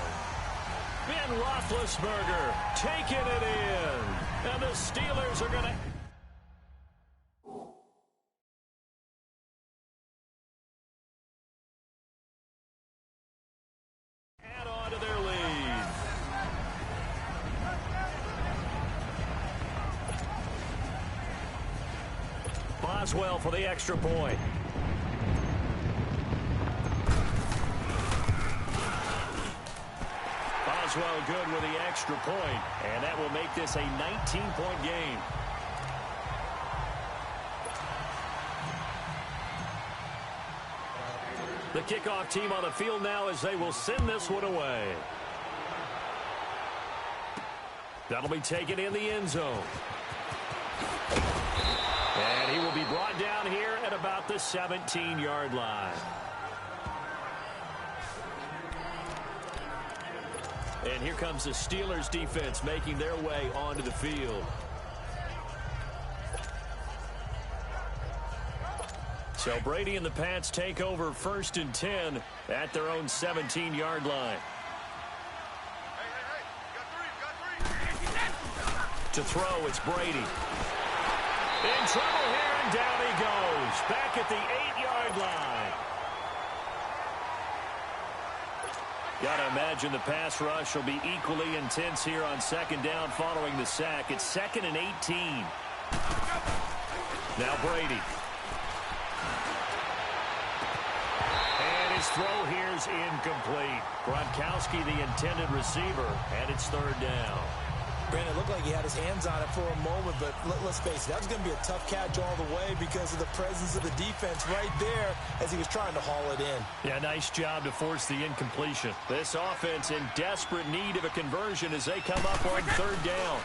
Ben Roethlisberger taking it in. And the Steelers are going to... add on to their lead. Boswell for the extra point. Boswell good with the extra point, and that will make this a 19-point game. The kickoff team on the field now as they will send this one away. That'll be taken in the end zone. And he will be brought down here at about the 17-yard line. And here comes the Steelers defense making their way onto the field. So Brady and the Pats take over 1st and 10 at their own 17-yard line. To throw, it's Brady. In trouble here, and down he goes. Back at the 8-yard line. Got to imagine the pass rush will be equally intense here on 2nd down following the sack. It's 2nd and 18. Now Brady. And his throw here's incomplete. Gronkowski, the intended receiver, and it's 3rd down. Brandon, it looked like he had his hands on it for a moment, but let's face it, that was going to be a tough catch all the way because of the presence of the defense right there as he was trying to haul it in. Yeah, nice job to force the incompletion. This offense in desperate need of a conversion as they come up on 3rd down.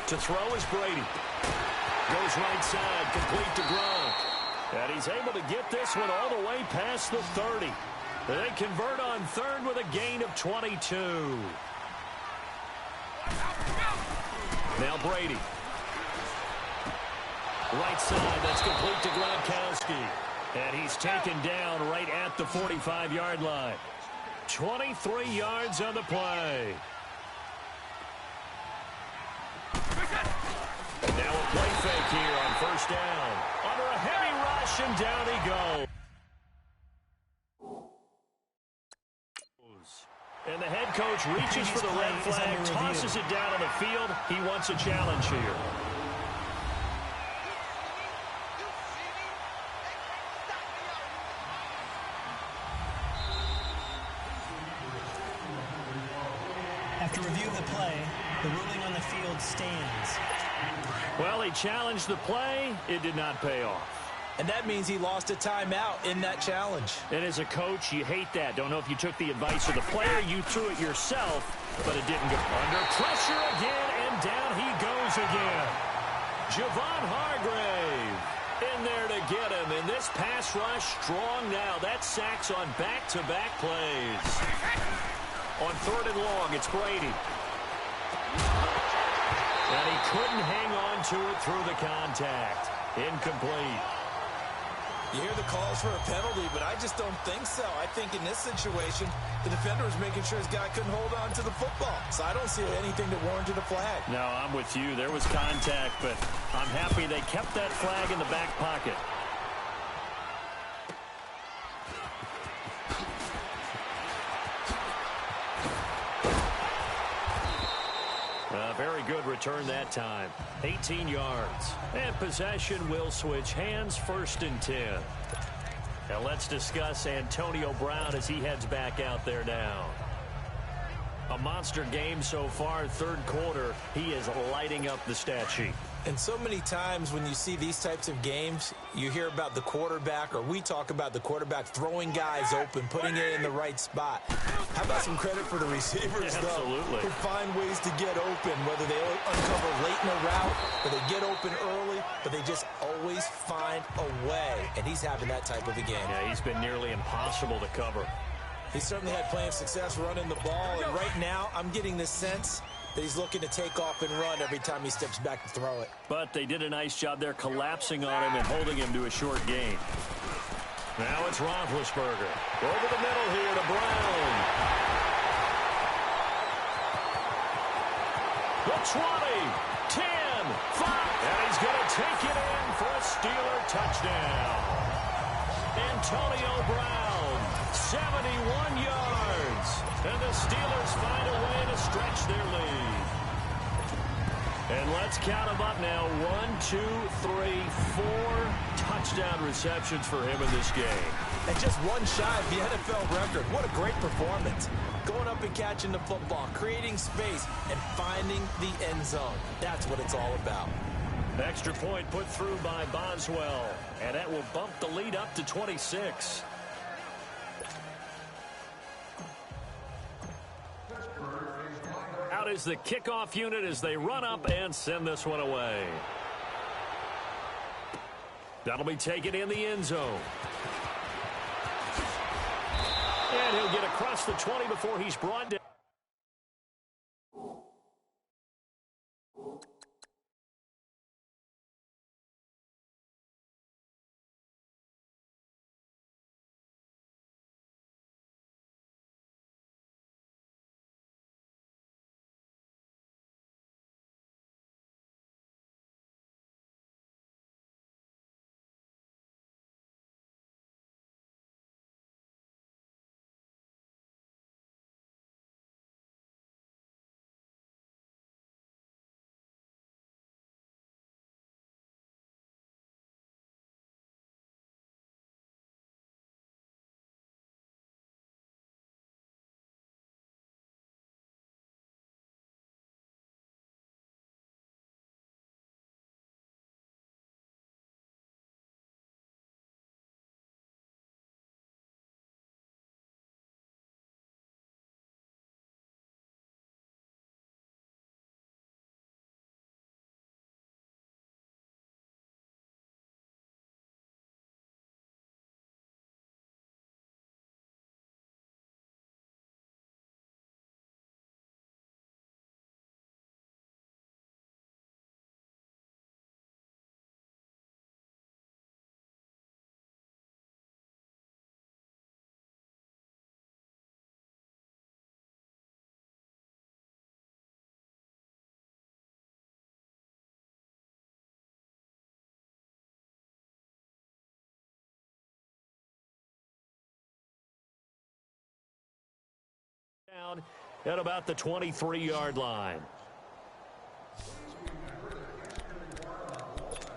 To throw is Brady. Goes right side, complete to Gronk. And he's able to get this one all the way past the 30. They convert on 3rd with a gain of 22. Now Brady. Right side, that's complete to Gronkowski. And he's taken down right at the 45-yard line. 23 yards on the play. Now a play fake here on 1st down. Under a heavy rush, and down he goes. And the head coach reaches for the red flag, tosses it down on the field. He wants a challenge here. After review of the play, the ruling on the field stands. Well, he challenged the play. It did not pay off. And that means he lost a timeout in that challenge. And as a coach, you hate that. Don't know if you took the advice of the player. You threw it yourself, but it didn't go. Under pressure again, and down he goes again. Javon Hargrave in there to get him. And this pass rush strong now. That sacks on back-to-back plays. On 3rd and long, it's Brady. And he couldn't hang on to it through the contact. Incomplete. You hear the calls for a penalty, but I just don't think so. I think in this situation, the defender was making sure his guy couldn't hold on to the football. So I don't see anything that warranted a flag. No, I'm with you. There was contact, but I'm happy they kept that flag in the back pocket. Very good return that time. 18 yards. And possession will switch hands, 1st and 10. Now let's discuss Antonio Brown as he heads back out there now. A monster game so far. Third quarter, he is lighting up the stat sheet. And so many times when you see these types of games, you hear about the quarterback, or we talk about the quarterback throwing guys open, putting it in the right spot. How about some credit for the receivers, Yeah, though, absolutely, who find ways to get open, whether they uncover late in a route or they get open early, but they just always find a way. And he's having that type of a game. Yeah, he's been nearly impossible to cover. He certainly had plenty of success running the ball, and right now I'm getting the sense that he's looking to take off and run every time he steps back to throw it. But they did a nice job there collapsing on him and holding him to a short gain. Now it's Roethlisberger. Over the middle here to Brown. The 20, 10, 5. And he's going to take it in for a Steeler touchdown. Antonio Brown, 71 yards. And the Steelers find a way to stretch their lead. And let's count them up now. 1, 2, 3, 4 touchdown receptions for him in this game. And just one shy of the NFL record. What a great performance. Going up and catching the football, creating space, and finding the end zone. That's what it's all about. Extra point put through by Boswell. And that will bump the lead up to 26. Out is the kickoff unit as they run up and send this one away. That'll be taken in the end zone. And he'll get across the 20 before he's brought down. Down at about the 23-yard line.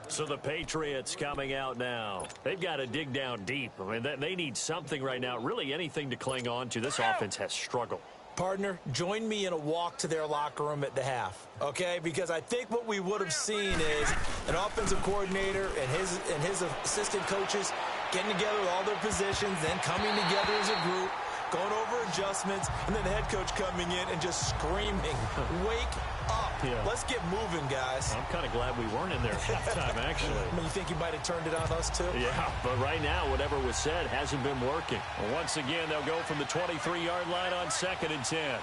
So the Patriots coming out now. They've got to dig down deep. I mean, they need something right now, really anything to cling on to. This offense has struggled. Partner, join me in a walk to their locker room at the half, okay? Because I think what we would have seen is an offensive coordinator and his assistant coaches getting together with all their positions, then coming together as a group, going over adjustments, and then the head coach coming in and just screaming, wake up. Yeah. Let's get moving, guys. I'm kind of glad we weren't in there at halftime, actually. I mean, you think he might have turned it on us, too? Yeah, but right now, whatever was said hasn't been working. Well, once again, they'll go from the 23-yard line on 2nd and 10.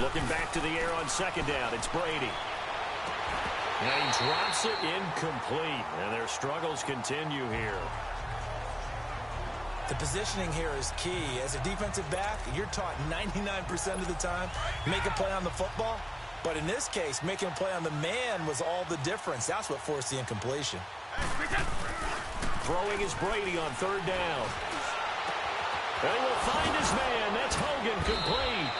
Looking back to the air on 2nd down, it's Brady. And he drops it incomplete, and their struggles continue here. The positioning here is key. As a defensive back, you're taught 99% of the time, make a play on the football. But in this case, making a play on the man was all the difference. That's what forced the incompletion. Throwing is Brady on 3rd down. They will find his man. That's Hogan, complete.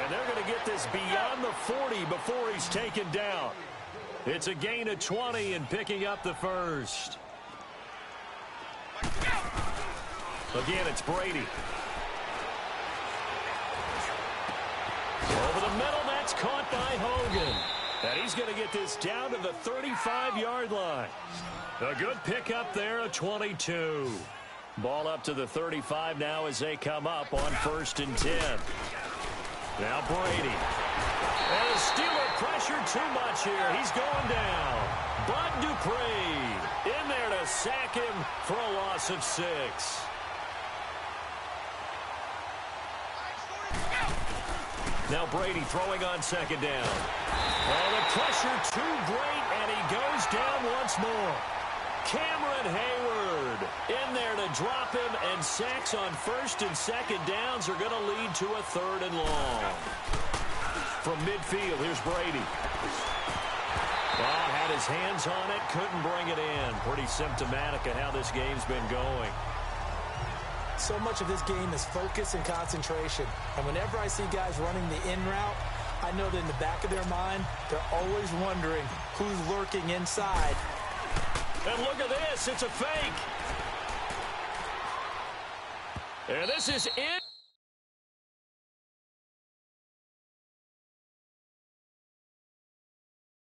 And they're going to get this beyond the 40 before he's taken down. It's a gain of 20 and picking up the first. Again, it's Brady. Over the middle, that's caught by Hogan. And he's going to get this down to the 35-yard line. A good pickup there, a 22. Ball up to the 35 now as they come up on 1st and 10. Now Brady. And the Steeler pressure too much here. He's going down. Bud Dupree in there to sack him for a loss of 6. Now Brady throwing on 2nd down. Oh, the pressure too great, and he goes down once more. Cameron Hayward in there to drop him, and sacks on 1st and 2nd downs are going to lead to a 3rd and long. From midfield, here's Brady. Oh, had his hands on it, couldn't bring it in. Pretty symptomatic of how this game's been going. So much of this game is focus and concentration. And whenever I see guys running the in route, I know that in the back of their mind, they're always wondering who's lurking inside. And look at this, it's a fake. And this is it.